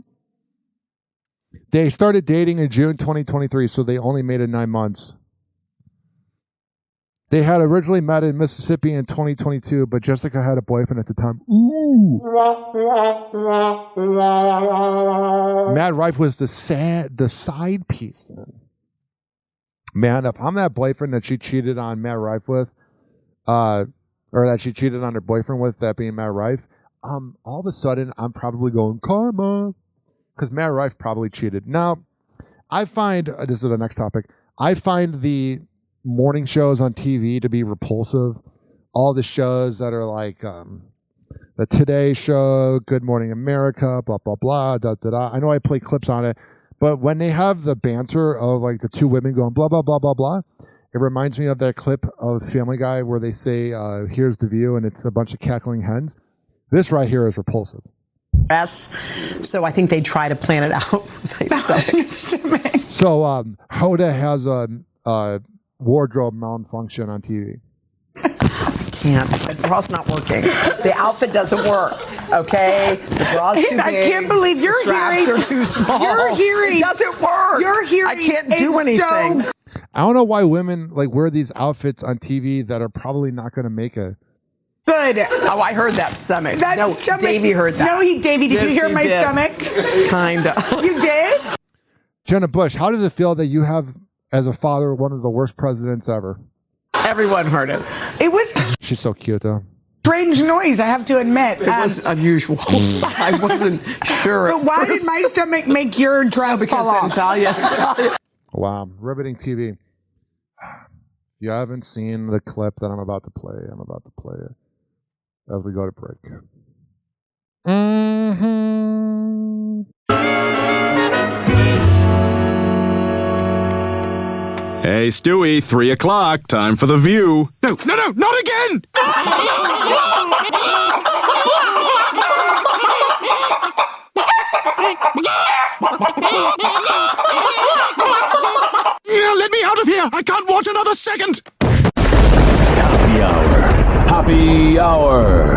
They started dating in June 2023, so they only made it 9 months. They had originally met in Mississippi in 2022, but Jessica had a boyfriend at the time. Ooh. Matt Rife was the side piece. Man, if I'm that boyfriend that she cheated on Matt Rife with, or that she cheated on her boyfriend with, that being Matt Rife, all of a sudden I'm probably going karma, because Matt Rife probably cheated. Now, I find this is the next topic. I find the morning shows on TV to be repulsive. All the shows that are like the Today Show, Good Morning America, blah, blah, blah, da, da, da. I know I play clips on it, but when they have the banter of like the two women going blah, blah, blah, blah, blah, it reminds me of that clip of Family Guy where they say, here's the view, and it's a bunch of cackling hens. This right here is repulsive. So I think they try to plan it out. So Hoda has a wardrobe malfunction on TV. Can't. The bra's not working. The outfit doesn't work. Okay, the bra's too big. I can't believe you're the straps hearing. are too small. Your hearing. It doesn't work. Your hearing. I can't do is anything. So I don't know why women like wear these outfits on TV that are probably not going to make a good. Oh, I heard that stomach. That no, stomach. Davey heard that. No, Davey, did you hear my stomach? Kinda. You did? Jenna Bush, how does it feel that you have, as a father, one of the worst presidents ever? Everyone heard it. It was She's so cute, though. strange noise, I have to admit. It was unusual. I wasn't sure. But why did my stomach make your dress fall off? Natalia. Wow, riveting TV. If you haven't seen the clip that I'm about to play it as we go to break. Hey, Stewie, 3 o'clock. Time for The View. No, not again! Let me out of here! I can't watch another second! Happy Hour. Happy Hour.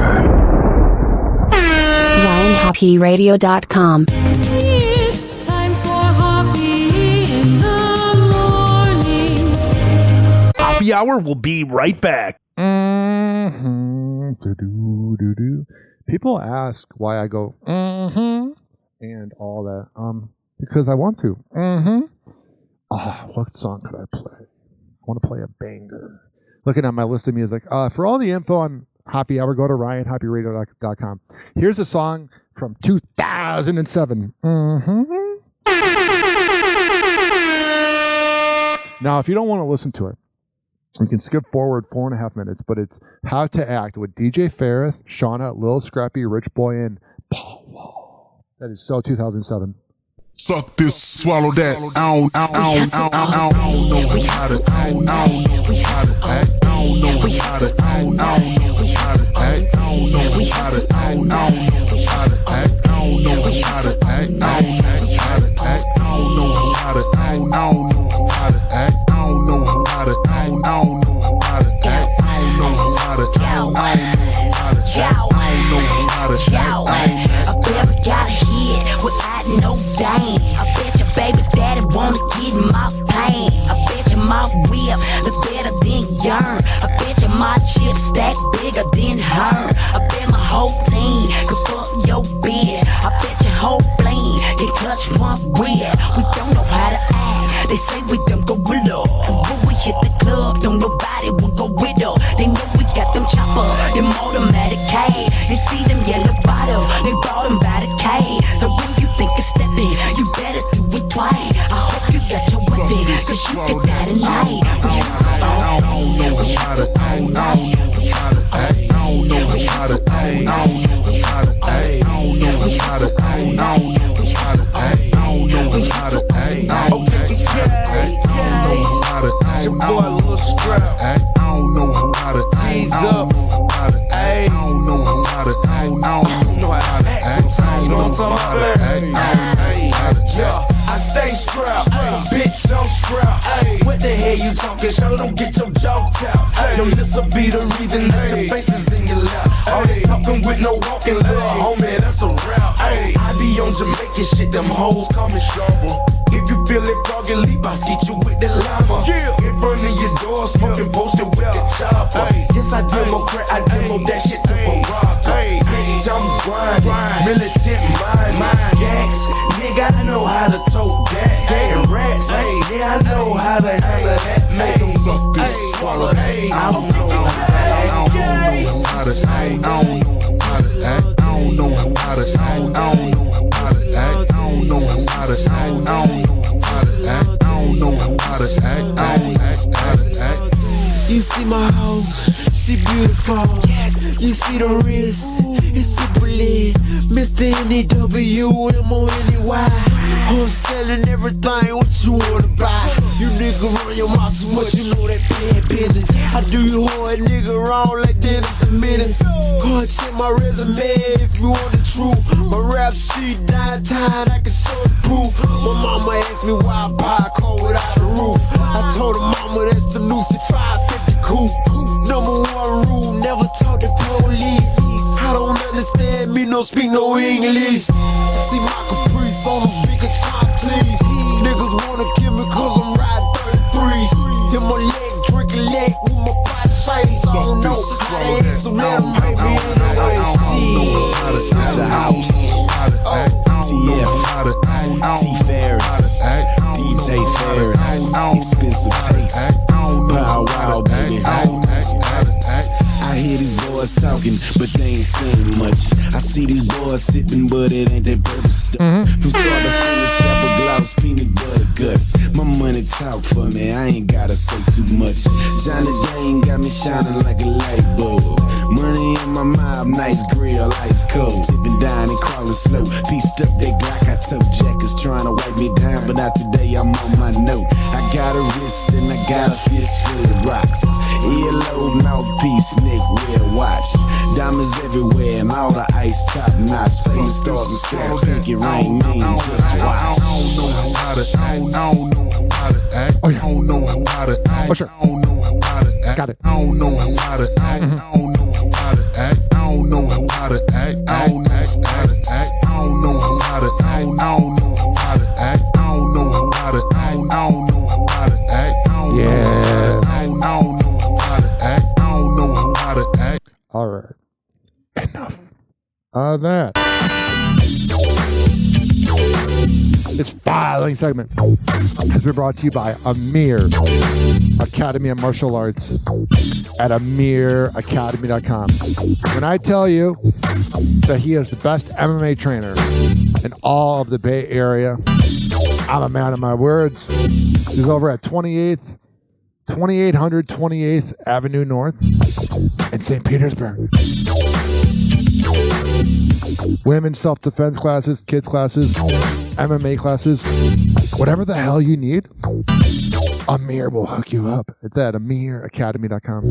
RyanHoppeRadio.com. It's time for Hoppe in the morning. Happy Hour will be right back. People ask why I go and all that. Because I want to. What song could I play? I want to play a banger. Looking at my list of music. For all the info on Happy Hour, go to RyanHoppeRadio.com. Here's a song from 2007. Now, if you don't want to listen to it, you can skip forward 4.5 minutes, but it's How to Act with DJ Ferris, Shauna, Lil Scrappy, Rich Boy, and Paul Wall. That is so 2007. Suck this, swallow that. I don't know how to act. I don't know how to act. I don't know how to act. I don't know how to act. I don't know how to act. I don't know how to act. I don't know how to act. I don't know how to act. I don't know how to act. I don't know how to act. I don't know how to act. I don't know how to act. I don't know how to act. I don't know how to act. I bet I got a hit without no dame. I bet your baby daddy wanna get in my pain. I bet you my whip look better than yours. I bet you my chips stack bigger than her. I bet my whole team could fuck your bitch. I bet your whole bling can touch one whip. We don't know how to act. They say we don't go with love. When we hit the club, don't nobody will go with us. They know we got them chopper, them automatic K. You see them yellow bottle, they bought them by the K. So when you think of stepping, you better do it twice. I hope you got your weapon, cause you can die tonight. I don't know how to act. I don't know how to act. I don't know how to act. I don't know how to act. I don't know how to act. I don't know how to act. I don't know how to act. I don't know how to act. I don't know how to act. Your boy Lil Scrap. I don't know how to act. G's up. I don't know how to act. I don't know how to act. You know what I'm talking about? Yeah, I stay strapped. Bitch, I'm strapped. What the hell you talking? Show don't get your jaw tapped. Yo, this'll be the reason that your face is in your lap. All they talking with no walking, little homie, that's a rap. I be on Jamaican shit, them hoes call me Sharper. If you feel it, dog, you leap, I'll skeet you with the llama. In front of your door, smoking posted with the chopper. Yes, I demo crack, I demo that shit to a rocker. Bitch, I'm grinding, militant mind, gangs. Nigga, I know how to tote that. And rats, yeah, I know how to handle that. Make them suck this, swallow that. I don't know how to act. I don't know how to act. I don't know how to act. I don't know how to act. I don't know how to act. I don't know how to act. I don't know how to act. I don't know how to act. I don't know how to act. beautiful. Yes. You see the wrist, it's super lit. Mr. NEWMONEY. I'm selling everything, what you wanna buy? You nigga run your mouth too much, you know that bad business. I do you hard nigga wrong like Dennis the Menace. Go and check my resume if you want the truth. My rap sheet downtown, I can show the proof. My mama asked me why I buy a car without a roof. I told her mama that's the new 550 coupe. Number one rule, never talk to police. I don't understand me, no speak no English. See my caprice on the bigger shop, please. Niggas wanna kill me cause I'm riding 33s. Then my leg drink a leg with my body shades. I don't know how to act, so let them make me anyway. Special house. TF. T-Ferris. DJ Ferris. Expensive taste. Pow wow, baby. I hear these boys talking, but they ain't saying much. I see these boys sipping, but it ain't that purple stuff. From start to finish, apple gloss, peanut butter guts. My money talk for me, I ain't gotta say too much. Johnny Jane got me shining like a light bulb. Money in my mouth, nice grill, ice cold. Tipping down and crawling slow. Pieced up that Glock, I told Jackers trying to wipe me down, but not today, I'm on my note. I got a wrist and I got a fist full of rocks. Earlobe, mouthpiece, neck, wear watch. Diamonds everywhere and all the ice top notch. Famous stars and straps, think it rain mean, just watch. I don't know how to act. I don't know how to act. Oh, yeah. I don't know how to act. Oh, sure. I don't know how to act. Got it. I don't know how to act. I don't know how to act. I don't know how to act. I don't know how to act. I don't know how to act. I don't know how to act. I don't know how to act. I don't know how to act. Yeah. I don't know how to act. I don't know how to act. All right. Enough of that. This filing segment has been brought to you by Amir Academy of Martial Arts at amiracademy.com. When I tell you that he is the best MMA trainer in all of the Bay Area, I'm a man of my words. He's over at 2800 28th Avenue North in St. Petersburg. Women's self-defense classes, kids classes, MMA classes, whatever the hell you need, Amir will hook you up. It's at amiracademy.com.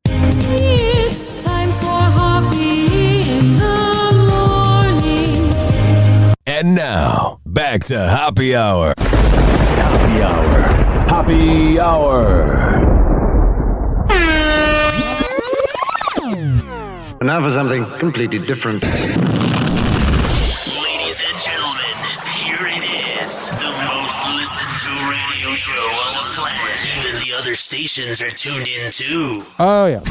It's time for Hoppe in the morning. And now, back to Hoppe Hour. Hoppe Hour. Hoppe Hour. And now for something completely different. Ladies and gentlemen, here it is. The most listened to radio show on the planet. Even the other stations are tuned in too. Oh, yeah.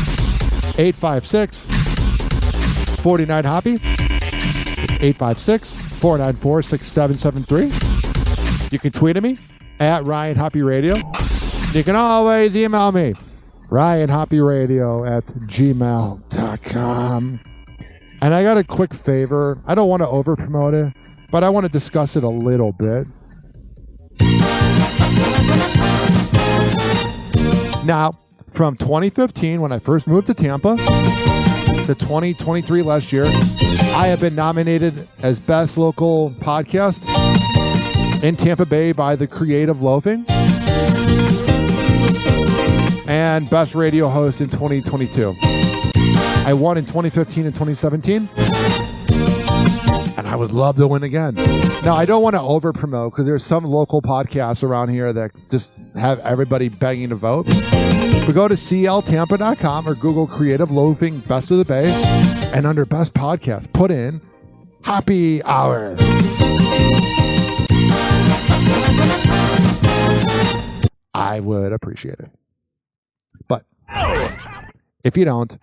856-49-HOPPE. It's 856-494-6773. You can tweet at me at Ryan Hoppe Radio. You can always email me. RyanHoppeRadio@gmail.com. And I got a quick favor. I don't want to over promote it, but I want to discuss it a little bit. Now, from 2015, when I first moved to Tampa, to 2023 last year, I have been nominated as Best Local Podcast in Tampa Bay by the Creative Loafing, and Best Radio Host in 2022. I won in 2015 and 2017, and I would love to win again. Now, I don't want to over promote because there's some local podcasts around here that just have everybody begging to vote. But go to cltampa.com or Google Creative Loafing Best of the Bay, and under Best Podcast, put in Hoppe Hour. I would appreciate it. But if you don't,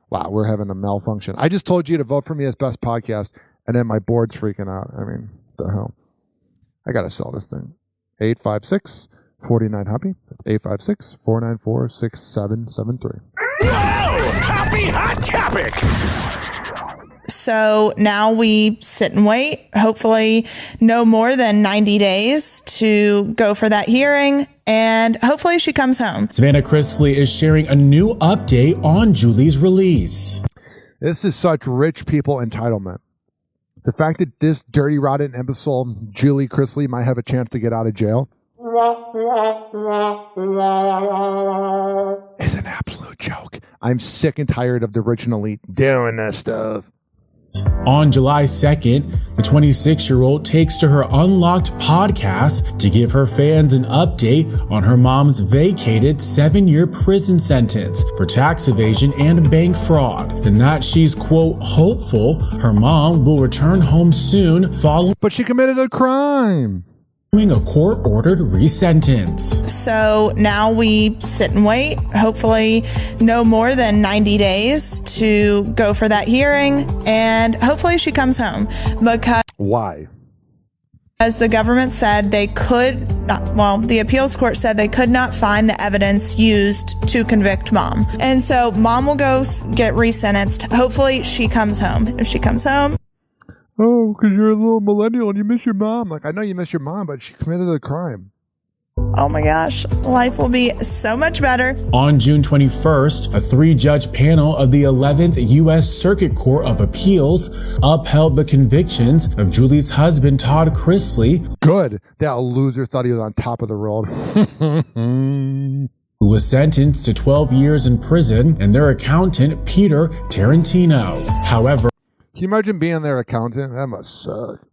wow, we're having a malfunction. I just told you to vote for me as Best Podcast, and then my board's freaking out. I mean, the hell? I got to sell this thing. 856-49-HOPPE. That's 856-494-6773. Whoa! Hoppe Hot Topic! So now we sit and wait, hopefully no more than 90 days to go for that hearing, and hopefully she comes home. Savannah Chrisley is sharing a new update on Julie's release. This is such rich people entitlement. The fact that this dirty, rotten imbecile, Julie Chrisley, might have a chance to get out of jail is an absolute joke. I'm sick and tired of the rich and elite doing this stuff. On July 2nd, the 26-year-old takes to her Unlocked podcast to give her fans an update on her mom's vacated 7-year prison sentence for tax evasion and bank fraud, and that she's, quote, hopeful her mom will return home soon following. But she committed a crime. A court-ordered resentence. So now we sit and wait, hopefully no more than 90 days to go for that hearing, and hopefully she comes home. Because why? As the government said, they could not, well, the appeals court said they could not find the evidence used to convict mom. And so mom will go get resentenced. Hopefully she comes home. If she comes home, oh, because you're a little millennial and you miss your mom. Like, I know you miss your mom, but she committed a crime. oh my gosh, life will be so much better. On June 21st, a 3-judge panel of the 11th U.S. Circuit Court of Appeals upheld the convictions of Julie's husband, Todd Chrisley. Good. That loser thought he was on top of the world. Who was sentenced to 12 years in prison, and their accountant, Peter Tarantino. However, can you imagine being their accountant? That must suck.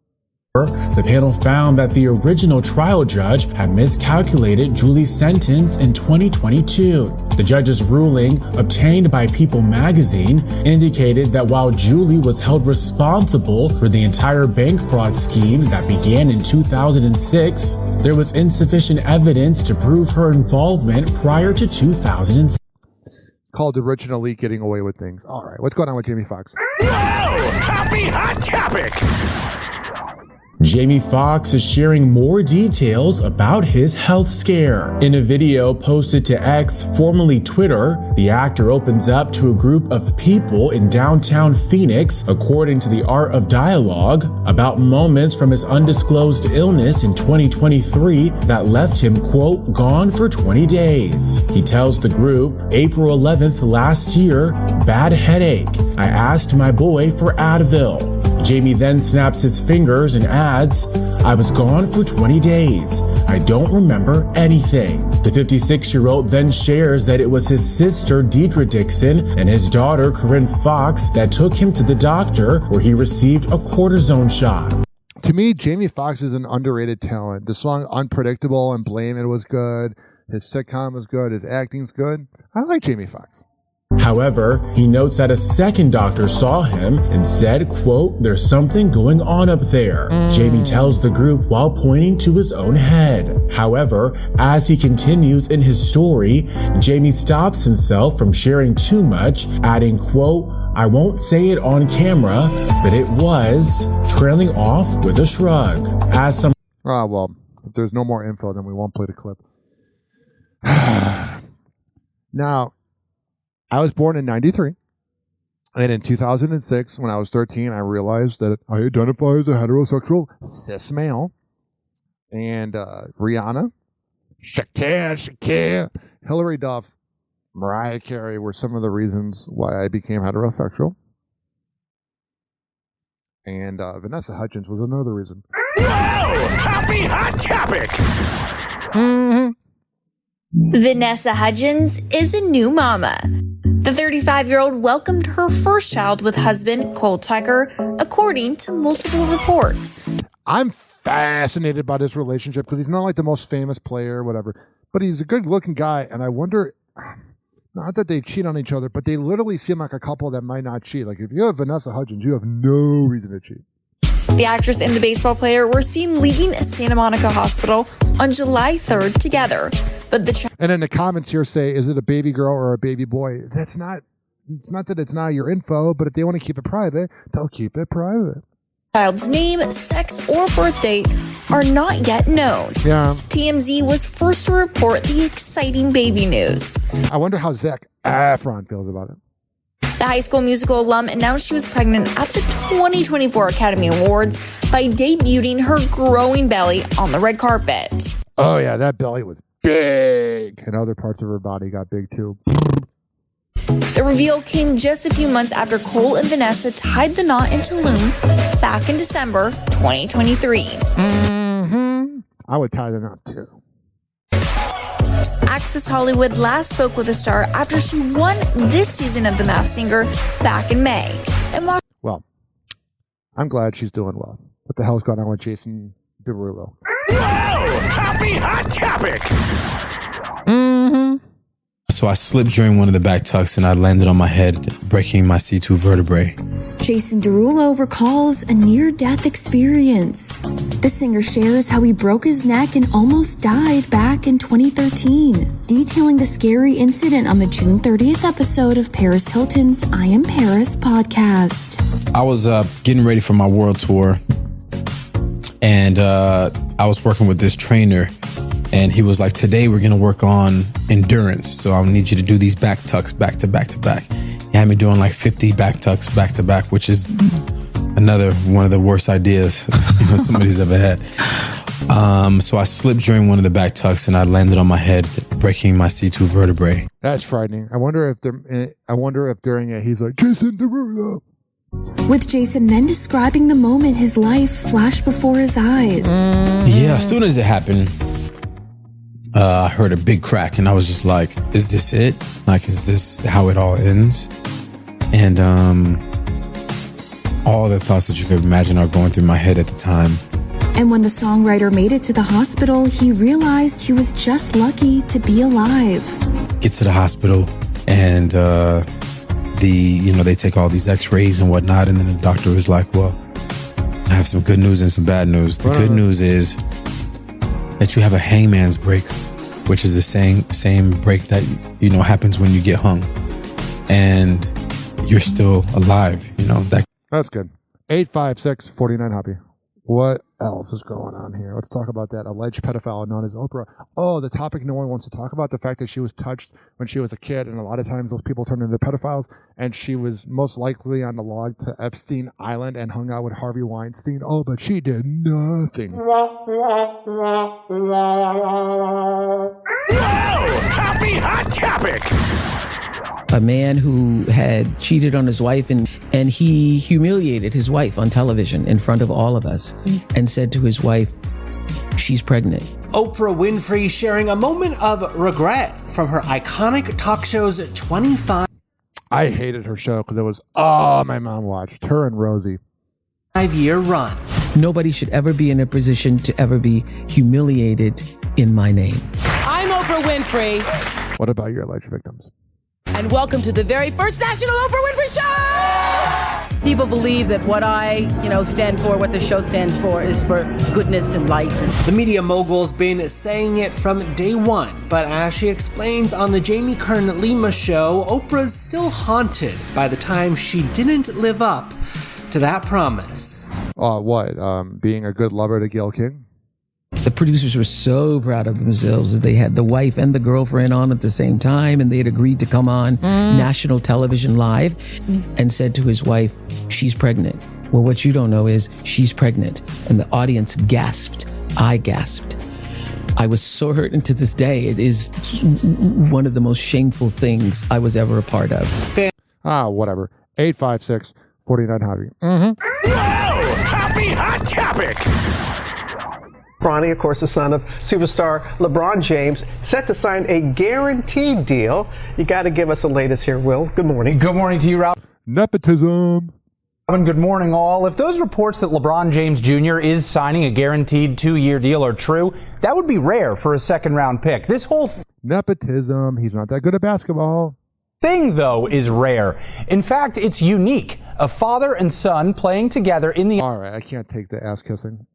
The panel found that the original trial judge had miscalculated Julie's sentence in 2022. The judge's ruling, obtained by People magazine, indicated that while Julie was held responsible for the entire bank fraud scheme that began in 2006, there was insufficient evidence to prove her involvement prior to 2006. Called the rich and elite getting away with things. All right, what's going on with Jamie Foxx? Happy Hot Topic! Jamie Foxx is sharing more details about his health scare. In a video posted to X, formerly Twitter, the actor opens up to a group of people in downtown Phoenix, according to the Art of Dialogue, about moments from his undisclosed illness in 2023 that left him, quote, gone for 20 days. He tells the group, April 11th last year, bad headache. I asked my boy for Advil. Jamie then snaps his fingers and adds, I was gone for 20 days. I don't remember anything. The 56-year-old then shares that it was his sister, Deidre Dixon, and his daughter, Corinne Fox, that took him to the doctor where he received a cortisone shot. To me, Jamie Foxx is an underrated talent. The song Unpredictable and Blame It was good. His sitcom was good. His acting's good. I like Jamie Foxx. However, he notes that a second doctor saw him and said, quote, there's something going on up there. Jamie tells the group while pointing to his own head. However, as he continues in his story, Jamie stops himself from sharing too much, adding, quote, I won't say it on camera, but it was, trailing off with a shrug. As some well, if there's no more info, then we won't play the clip. Now, I was born in 93, and in 2006, when I was 13, I realized that I identify as a heterosexual cis male, and Rihanna, Shakira, Hilary Duff, Mariah Carey were some of the reasons why I became heterosexual, and Vanessa Hudgens was another reason. Happy Hot Topic! Vanessa Hudgens is a new mama. The 35-year-old welcomed her first child with husband Cole Tucker, according to multiple reports. I'm fascinated by this relationship because he's not like the most famous player or whatever, but he's a good-looking guy, and I wonder, not that they cheat on each other, but they literally seem like a couple that might not cheat. Like, if you have Vanessa Hudgens, you have no reason to cheat. The actress and the baseball player were seen leaving Santa Monica Hospital on July 3rd together. But and then the comments here say, is it a baby girl or a baby boy? It's not that it's not your info, but if they want to keep it private, they'll keep it private. Child's name, sex, or birth date are not yet known. Yeah. TMZ was first to report the exciting baby news. I wonder how Zac Efron feels about it. The High School Musical alum announced she was pregnant at the 2024 Academy Awards by debuting her growing belly on the red carpet. Oh, yeah, that belly was big. And other parts of her body got big, too. The reveal came just a few months after Cole and Vanessa tied the knot in Tulum back in December 2023. Mm-hmm. I would tie the knot, too. Access Hollywood last spoke with the star after she won this season of The Masked Singer back in May. Well, I'm glad she's doing well. What the hell's going on with Jason Derulo? Happy hot topic. Mm-hmm. So I slipped during one of the back tucks and I landed on my head, breaking my C2 vertebrae. Jason Derulo recalls a near-death experience. The singer shares how he broke his neck and almost died back in 2013, detailing the scary incident on the June 30th episode of Paris Hilton's I Am Paris podcast. I was getting ready for my world tour, and I was working with this trainer, and he was like, today we're going to work on endurance, so I'll need you to do these back tucks back to back to back. He had me doing like 50 back tucks back to back, which is another one of the worst ideas somebody's ever had. So I slipped during one of the back tucks and I landed on my head, breaking my C2 vertebrae. That's frightening. I wonder if during it he's like, Jason Derulo. With Jason then describing the moment his life flashed before his eyes. Yeah, as soon as it happened, I heard a big crack and I was just like, is this it? Like, is this how it all ends? And all the thoughts that you could imagine are going through my head at the time. And when the songwriter made it to the hospital, he realized he was just lucky to be alive. Get to the hospital and they take all these x-rays and whatnot, and then the doctor was like, well, I have some good news and some bad news. The good news is that you have a hangman's break, which is the same break that happens when you get hung, and you're still alive. That's good. 856-49 Hoppe. What else is going on here? Let's talk about that alleged pedophile known as Oprah. Oh, the topic no one wants to talk about, the fact that she was touched when she was a kid, and a lot of times those people turn into pedophiles, and she was most likely on the log to Epstein Island and hung out with Harvey Weinstein. Oh, but she did nothing. Happy hot topic. A man who had cheated on his wife and he humiliated his wife on television in front of all of us and said to his wife, she's pregnant. Oprah Winfrey sharing a moment of regret from her iconic talk show's 25. I hated her show because it was, my mom watched her and Rosie. 5-year run. Nobody should ever be in a position to ever be humiliated in my name. I'm Oprah Winfrey. What about your alleged victims? And welcome to the very first National Oprah Winfrey Show! People believe that what I, stand for, what the show stands for, is for goodness and light. The media mogul's been saying it from day one, but as she explains on the Jamie Kern Lima show, Oprah's still haunted by the time she didn't live up to that promise. Being a good lover to Gayle King? The producers were so proud of themselves that they had the wife and the girlfriend on at the same time, and they had agreed to come on national television live and said to his wife, she's pregnant. Well, what you don't know is she's pregnant. And the audience gasped. I gasped. I was so hurt, and to this day, it is one of the most shameful things I was ever a part of. Whatever. 856-49 Hoppe. Happy hot topic. Bronny, of course, the son of superstar LeBron James, set to sign a guaranteed deal. You got to give us the latest here, Will. Good morning. Good morning to you, Rob. Nepotism. Good morning, all. If those reports that LeBron James Jr. is signing a guaranteed 2-year deal are true, that would be rare for a second-round pick. This whole nepotism. He's not that good at basketball. Thing, though, is rare. In fact, it's unique. A father and son playing together in the... All right, I can't take the ass kissing.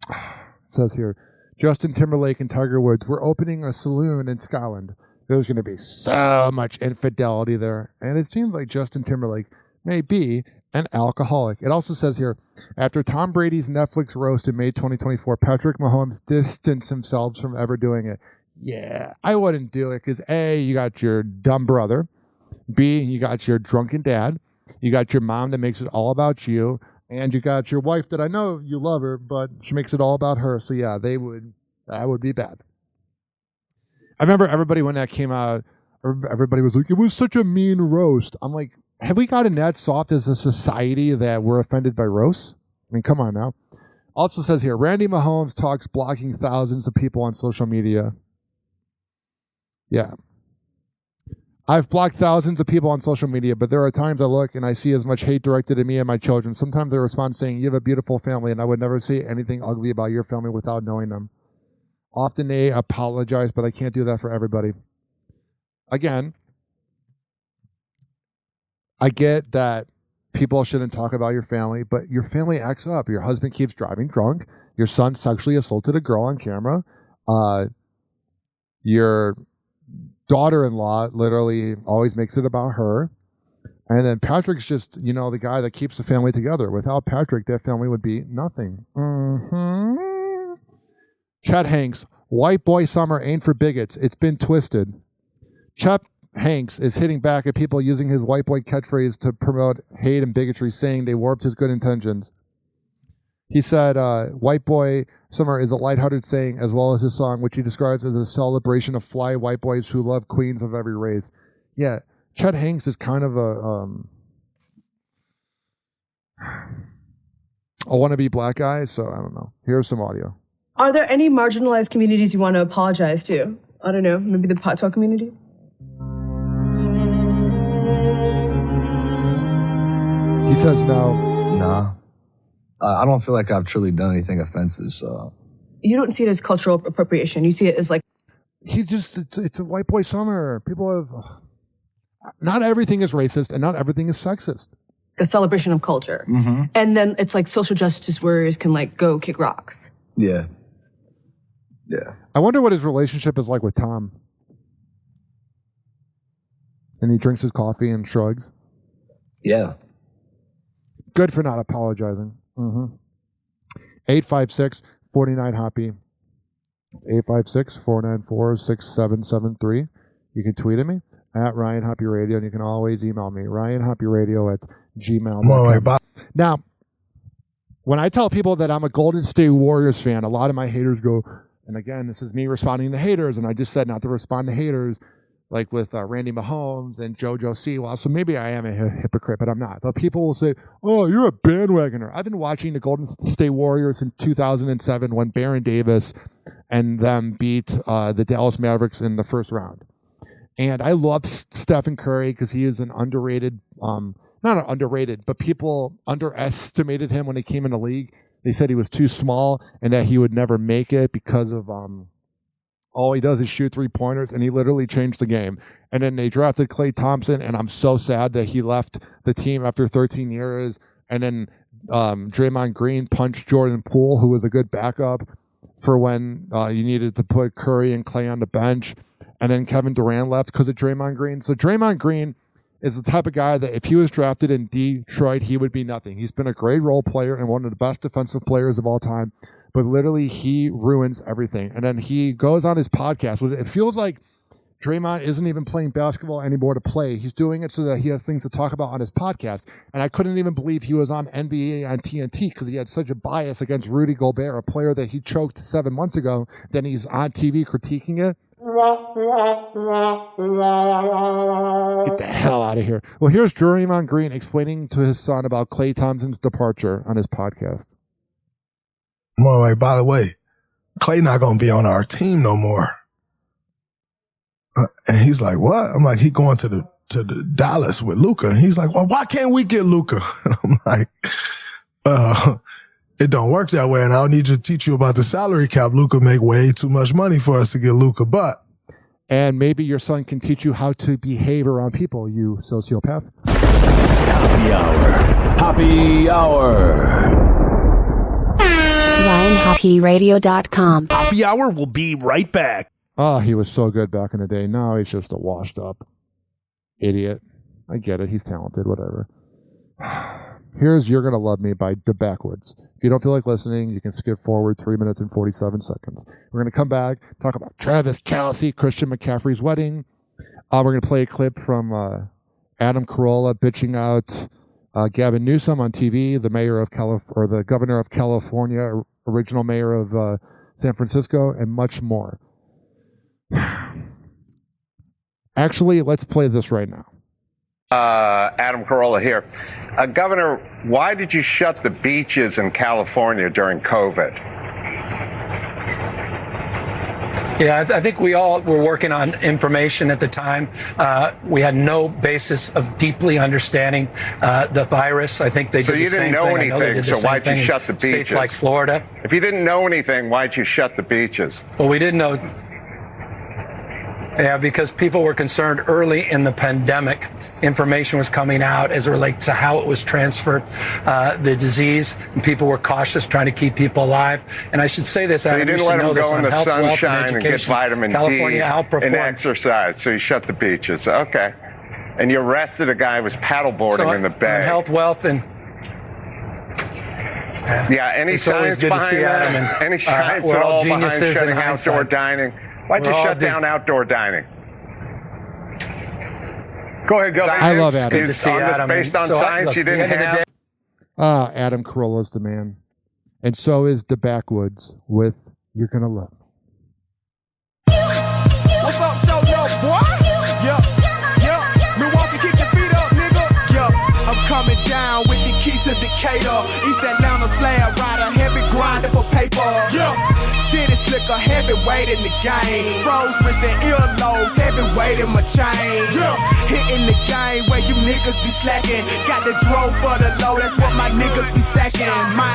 It says here, Justin Timberlake and Tiger Woods were opening a saloon in Scotland. There's going to be so much infidelity there. And it seems like Justin Timberlake may be an alcoholic. It also says here, after Tom Brady's Netflix roast in May 2024, Patrick Mahomes distanced himself from ever doing it. Yeah, I wouldn't do it because A, you got your dumb brother. B, you got your drunken dad. You got your mom that makes it all about you. And you got your wife that I know you love her, but she makes it all about her. So yeah, that would be bad. I remember everybody when that came out, everybody was like, it was such a mean roast. I'm like, have we gotten that soft as a society that we're offended by roasts? I mean, come on now. Also says here, Randy Mahomes talks blocking thousands of people on social media. Yeah. I've blocked thousands of people on social media, but there are times I look and I see as much hate directed at me and my children. Sometimes I respond saying, you have a beautiful family, and I would never say anything ugly about your family without knowing them. Often they apologize, but I can't do that for everybody. Again, I get that people shouldn't talk about your family, but your family acts up. Your husband keeps driving drunk. Your son sexually assaulted a girl on camera. Your daughter-in-law literally always makes it about her. And then Patrick's just, the guy that keeps the family together. Without Patrick, that family would be nothing. Mm-hmm. Chet Hanks, white boy summer ain't for bigots. It's been twisted. Chet Hanks is hitting back at people using his white boy catchphrase to promote hate and bigotry, saying they warped his good intentions. He said, white boy summer is a lighthearted saying, as well as his song, which he describes as a celebration of fly white boys who love queens of every race. Yeah, Chet Hanks is kind of a wannabe black guy, so I don't know. Here's some audio. Are there any marginalized communities you want to apologize to? I don't know, maybe the Patois community? He says no. Nah. I don't feel like I've truly done anything offensive, so. You don't see it as cultural appropriation. You see it as like... It's a white boy summer. People have... Not everything is racist and not everything is sexist. A celebration of culture. Mm-hmm. And then it's like social justice warriors can like go kick rocks. Yeah. Yeah. I wonder what his relationship is like with Tom. And he drinks his coffee and shrugs. Yeah. Good for not apologizing. 856-49-HOPPY. It's 856-494-6773. You can tweet at me at Ryan Hoppe Radio, and you can always email me, ryanhopperadio@gmail.com. Now, when I tell people that I'm a Golden State Warriors fan, a lot of my haters go, and again, this is me responding to haters, and I just said not to respond to haters, like with Randy Mahomes and JoJo Siwa. So maybe I am a hypocrite, but I'm not. But people will say, oh, you're a bandwagoner. I've been watching the Golden State Warriors since 2007 when Baron Davis and them beat the Dallas Mavericks in the first round. And I love Stephen Curry because he is an underrated, not underrated, but people underestimated him when he came in the league. They said he was too small and that he would never make it because of all he does is shoot 3-pointers, and he literally changed the game. And then they drafted Klay Thompson, and I'm so sad that he left the team after 13 years. And then Draymond Green punched Jordan Poole, who was a good backup for when you needed to put Curry and Klay on the bench. And then Kevin Durant left because of Draymond Green. So Draymond Green is the type of guy that if he was drafted in Detroit, he would be nothing. He's been a great role player and one of the best defensive players of all time. But literally, he ruins everything. And then he goes on his podcast. It feels like Draymond isn't even playing basketball anymore to play. He's doing it so that he has things to talk about on his podcast. And I couldn't even believe he was on NBA on TNT because he had such a bias against Rudy Gobert, a player that he choked 7 months ago. Then he's on TV critiquing it. Get the hell out of here. Well, here's Draymond Green explaining to his son about Klay Thompson's departure on his podcast. Well, by the way, Klay not going to be on our team no more. And he's like, what? I'm like, he going to the Dallas with Luka. And he's like, well, why can't we get Luka? And I'm like, it don't work that way. And I'll need you to teach you about the salary cap. Luka make way too much money for us to get Luka, and maybe your son can teach you how to behave around people, you sociopath. Happy Hour. Happy Hour. RyanHoppeRadio.com. Hoppe Hour will be right back. Oh, he was so good back in the day. Now he's just a washed up idiot. I get it. He's talented, whatever. Here's You're Gonna Love Me by The Backwoods. If you don't feel like listening, you can skip forward 3 minutes and 47 seconds. We're going to come back, talk about Travis Kelce, Christian McCaffrey's wedding. We're going to play a clip from Adam Carolla bitching out Gavin Newsom on TV, the mayor of the governor of California, original mayor of San Francisco, and much more. Actually, let's play this right now. Adam Carolla here. Governor, why did you shut the beaches in California during COVID? Yeah, I think we all were working on information at the time. We had no basis of deeply understanding the virus. I think they did the same thing. So you didn't know anything, so why'd you shut the beaches? States like Florida. If you didn't know anything, why'd you shut the beaches? Well, we didn't know. Yeah, because people were concerned early in the pandemic. Information was coming out as it relates to how it was transferred, the disease, and people were cautious, trying to keep people alive. And I should say this, so Adam, you didn't let them go in the sunshine and get vitamin California D outperformed. and exercise, so you shut the beaches. Okay. And you arrested a guy who was paddleboarding in the bay. On health, wealth, and... Yeah, any science behind that? Any science at all behind shutting outdoor dining? Why'd you shut down outdoor dining? Go ahead, go. I love Adam. Good to see Adam. Based on science you didn't have. Adam Carolla's the man. And so is the Backwoods with You're Gonna Love Me. What's up, show no boy? Yeah. Milwaukee, kick your feet up, nigga. Yeah. I'm coming down with the key to Decatur. East Atlanta slab rider, heavy grinder for paper. Yeah. City slicker, heavyweight in the game. Froze wrist and earlobes, heavyweight in my chain. Yeah. Hitting the game where you niggas be slacking. Got the drove for the low, that's what my niggas be sacking. My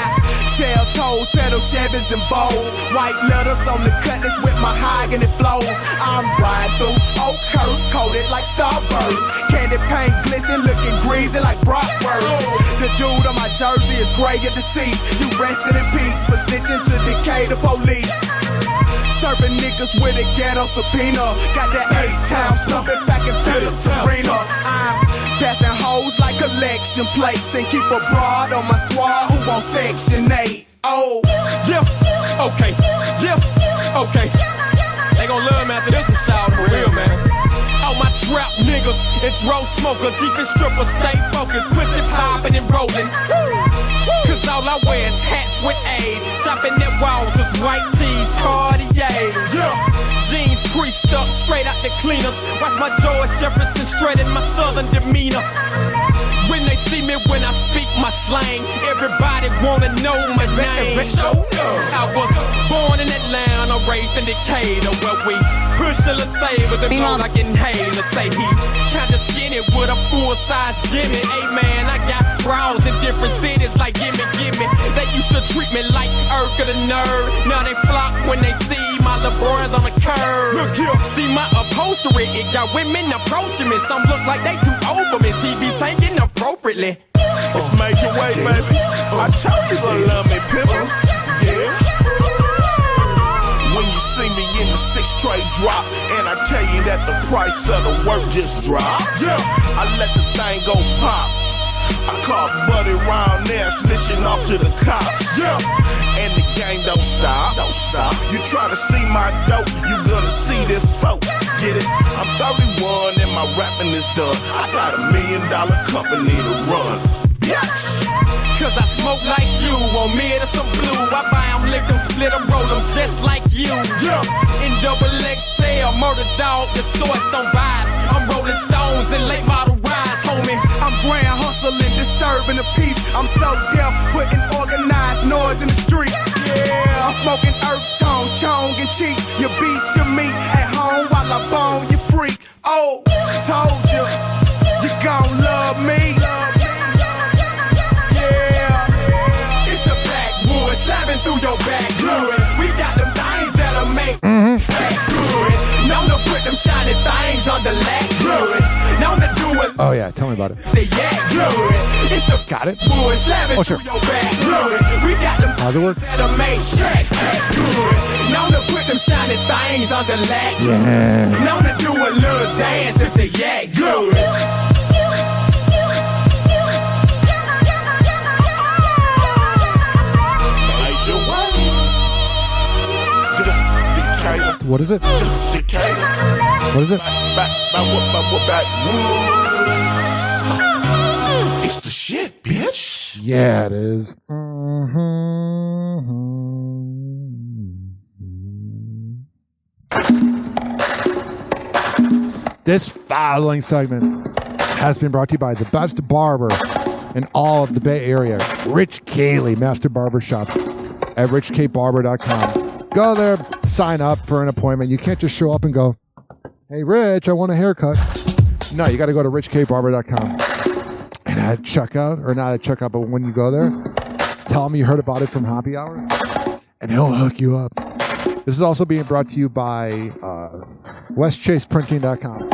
shell toes, pedal Chevys and Bows. White letters on the cutlass with my mahogany flows. I'm riding through oak curse, coated like Starburst. Candy paint glisten, looking greasy like Bratwurst. The dude on my jersey is gray at the seats. You rested in peace for snitching to Decatur police. Serving niggas with a ghetto subpoena. Got that 8-town stumping back in Phillips Arena. I'm passing hoes like election plates and keep a broad on my squad who on Section 8. Oh, yeah, okay, yeah, okay. They gon' love me after this one, shout for real, man. All my trap niggas and drove smokers, even strippers, stay focused, pussy popping and rolling. Cause all I wear is hats with A's. Shopping at walls is white tees, Cartiers. Yeah. Jeans creased up, straight out the cleaners. Watch my George Jefferson straight in my southern demeanor. When they see me, when I speak my slang, everybody wanna know my name. I was born in Atlanta, raised in Decatur, where we push till the sabers and blow like inhalers. Say he kinda skinny with a full-size Jimmy. Hey man, I got bras in different cities like gimme. They used to treat me like Urkel the nerd. Now they flock when they see my LeBrons on the curb. Look here, see my upholstery, it got women approaching me. Some look like they too old for me. TV's hanging appropriately. It's major way, baby. I told you gonna love me, pimple. Yeah. When you see me in the 6 tray drop, and I tell you that the price of the work just dropped. Yeah. I let the thing go pop. I caught Buddy round there snitching off to the cops. Yeah. And the game don't stop. Don't stop. You try to see my dope, you gonna see this folk. Get it? I'm 31 and my rapping is done. I got $1 million company to run. Bitch. Cause I smoke like you, on me to some blue. I buy them, lick them, split them, roll them just like you. Yeah. In double XL, murder dog, the source on vibes. I'm rolling stones and late model rides, homie. I'm grand hustling, disturbing the peace. I'm so deaf, putting organized noise in the street. Yeah, I'm smoking earth tones, chong and cheek. You beat your meat at home while I bone you freak. Oh, told you, you gon' love me. Through your back good. We got them things that'll make back good. Known to put them shiny things on the leg good. Known to do it. Oh yeah, tell me about it. Say yeah, good. It's the got it. Boy slamming through your back good. We got them that'll make Shrek back good. Known to put them shiny things on the leg good. Yeah. Known to do a little dance if they yeah good. What is it? Decatur. What is it? It's the shit, bitch. Yeah, it is. This following segment has been brought to you by the best barber in all of the Bay Area, Rich Cayley Master Barbershop at richkbarber.com. Go there, sign up for an appointment. You can't just show up and go, "Hey, Rich, I want a haircut." No, you got to go to richkbarber.com. And at checkout, or not at checkout, but when you go there, tell him you heard about it from Hoppe Hour, and he'll hook you up. This is also being brought to you by westchaseprinting.com.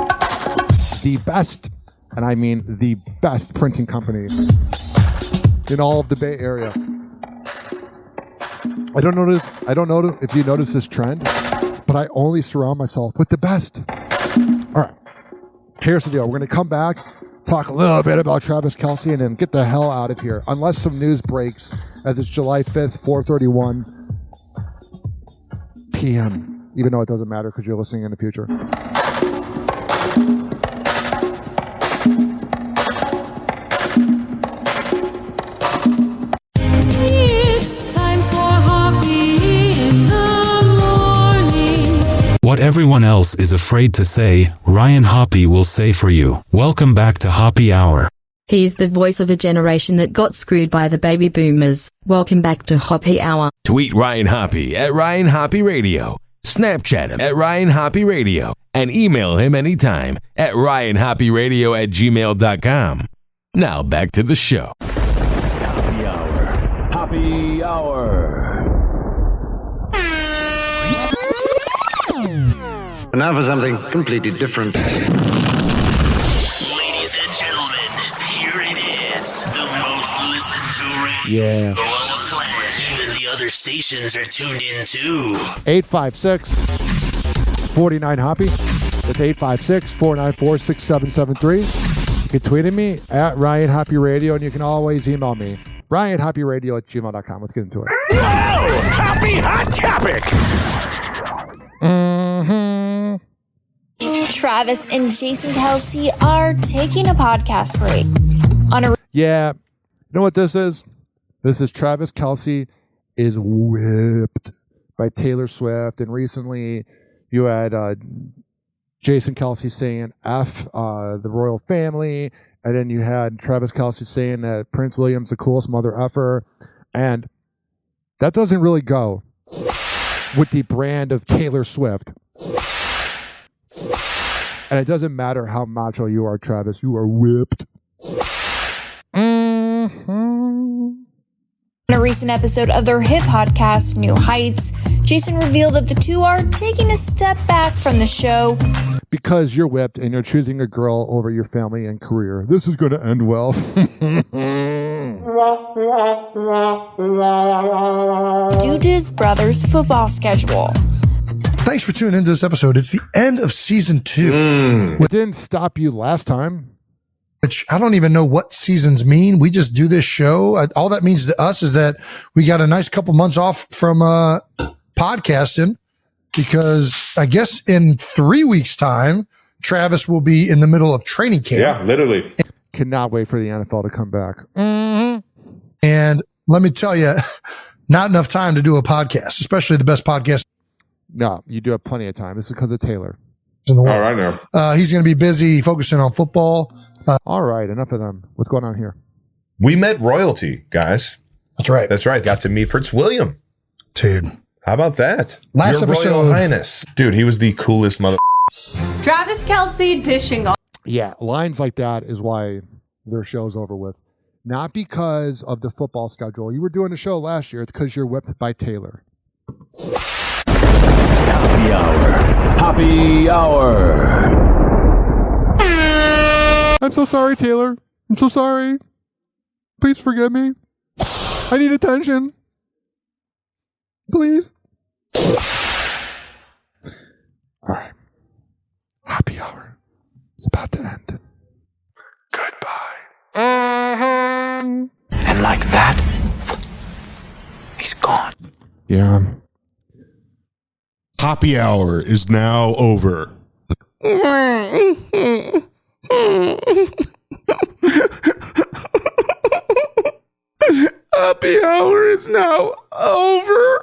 The best, and I mean the best printing company in all of the Bay Area. I don't know if you notice this trend, but I only surround myself with the best. All right, here's the deal. We're going to come back, talk a little bit about Travis Kelce, and then get the hell out of here. Unless some news breaks, as it's July 5th, 4:31 p.m., even though it doesn't matter because you're listening in the future. What everyone else is afraid to say, Ryan Hoppe will say for you. Welcome back to Hoppe Hour. He's the voice of a generation that got screwed by the baby boomers. Welcome back to Hoppe Hour. Tweet Ryan Hoppe at Ryan Hoppe Radio. Snapchat him at Ryan Hoppe Radio. And email him anytime at ryanhopperadio@gmail.com. Now back to the show. Hoppe Hour. Hoppe Hour. And now for something completely different. Ladies and gentlemen, here it is, the most listened to radio on the planet. Even the other stations are tuned in too. 856-49-HOPPE. That's 856-494-6773. You can tweet at me at Ryan Hoppe Radio, and you can always email me, ryanhopperadio@gmail.com. Let's get into it. Whoa! Happy hot topic! Travis and Jason Kelce are taking a podcast break. Yeah. You know what this is? This is Travis Kelce is whipped by Taylor Swift. And recently you had Jason Kelce saying F the royal family. And then you had Travis Kelce saying that Prince William's the coolest mother effer. And that doesn't really go with the brand of Taylor Swift. And it doesn't matter how macho you are, Travis. You are whipped. On a recent episode of their hit podcast, New Heights, Jason revealed that the two are taking a step back from the show. Because you're whipped and you're choosing a girl over your family and career. This is going to end well. Due to his brother's football schedule. Thanks for tuning into this episode. It's the end of season 2. It didn't stop you last time. Which I don't even know what seasons mean. We just do this show. All that means to us is that we got a nice couple months off from podcasting, because I guess in 3 weeks' time, Travis will be in the middle of training camp. Yeah, literally. Cannot wait for the NFL to come back. And let me tell you, not enough time to do a podcast, especially the best podcast. No, you do have plenty of time. This is because of Taylor. In the world. All right, now. He's going to be busy focusing on football. All right, enough of them. What's going on here? We met royalty, guys. That's right. That's right. Got to meet Prince William. Dude. How about that? Last Your episode. Royal Highness. Dude, he was the coolest mother. Travis Kelce dishing off. Yeah, lines like that is why their show's over with. Not because of the football schedule. You were doing a show last year. It's because you're whipped by Taylor. Hoppe Hour. Hoppe Hour. I'm so sorry, Taylor. I'm so sorry. Please forgive me. I need attention. Please. All right. Hoppe Hour. It's about to end. Goodbye. And like that, he's gone. Yeah. Hoppe Hour is now over. Happy Hour is now over.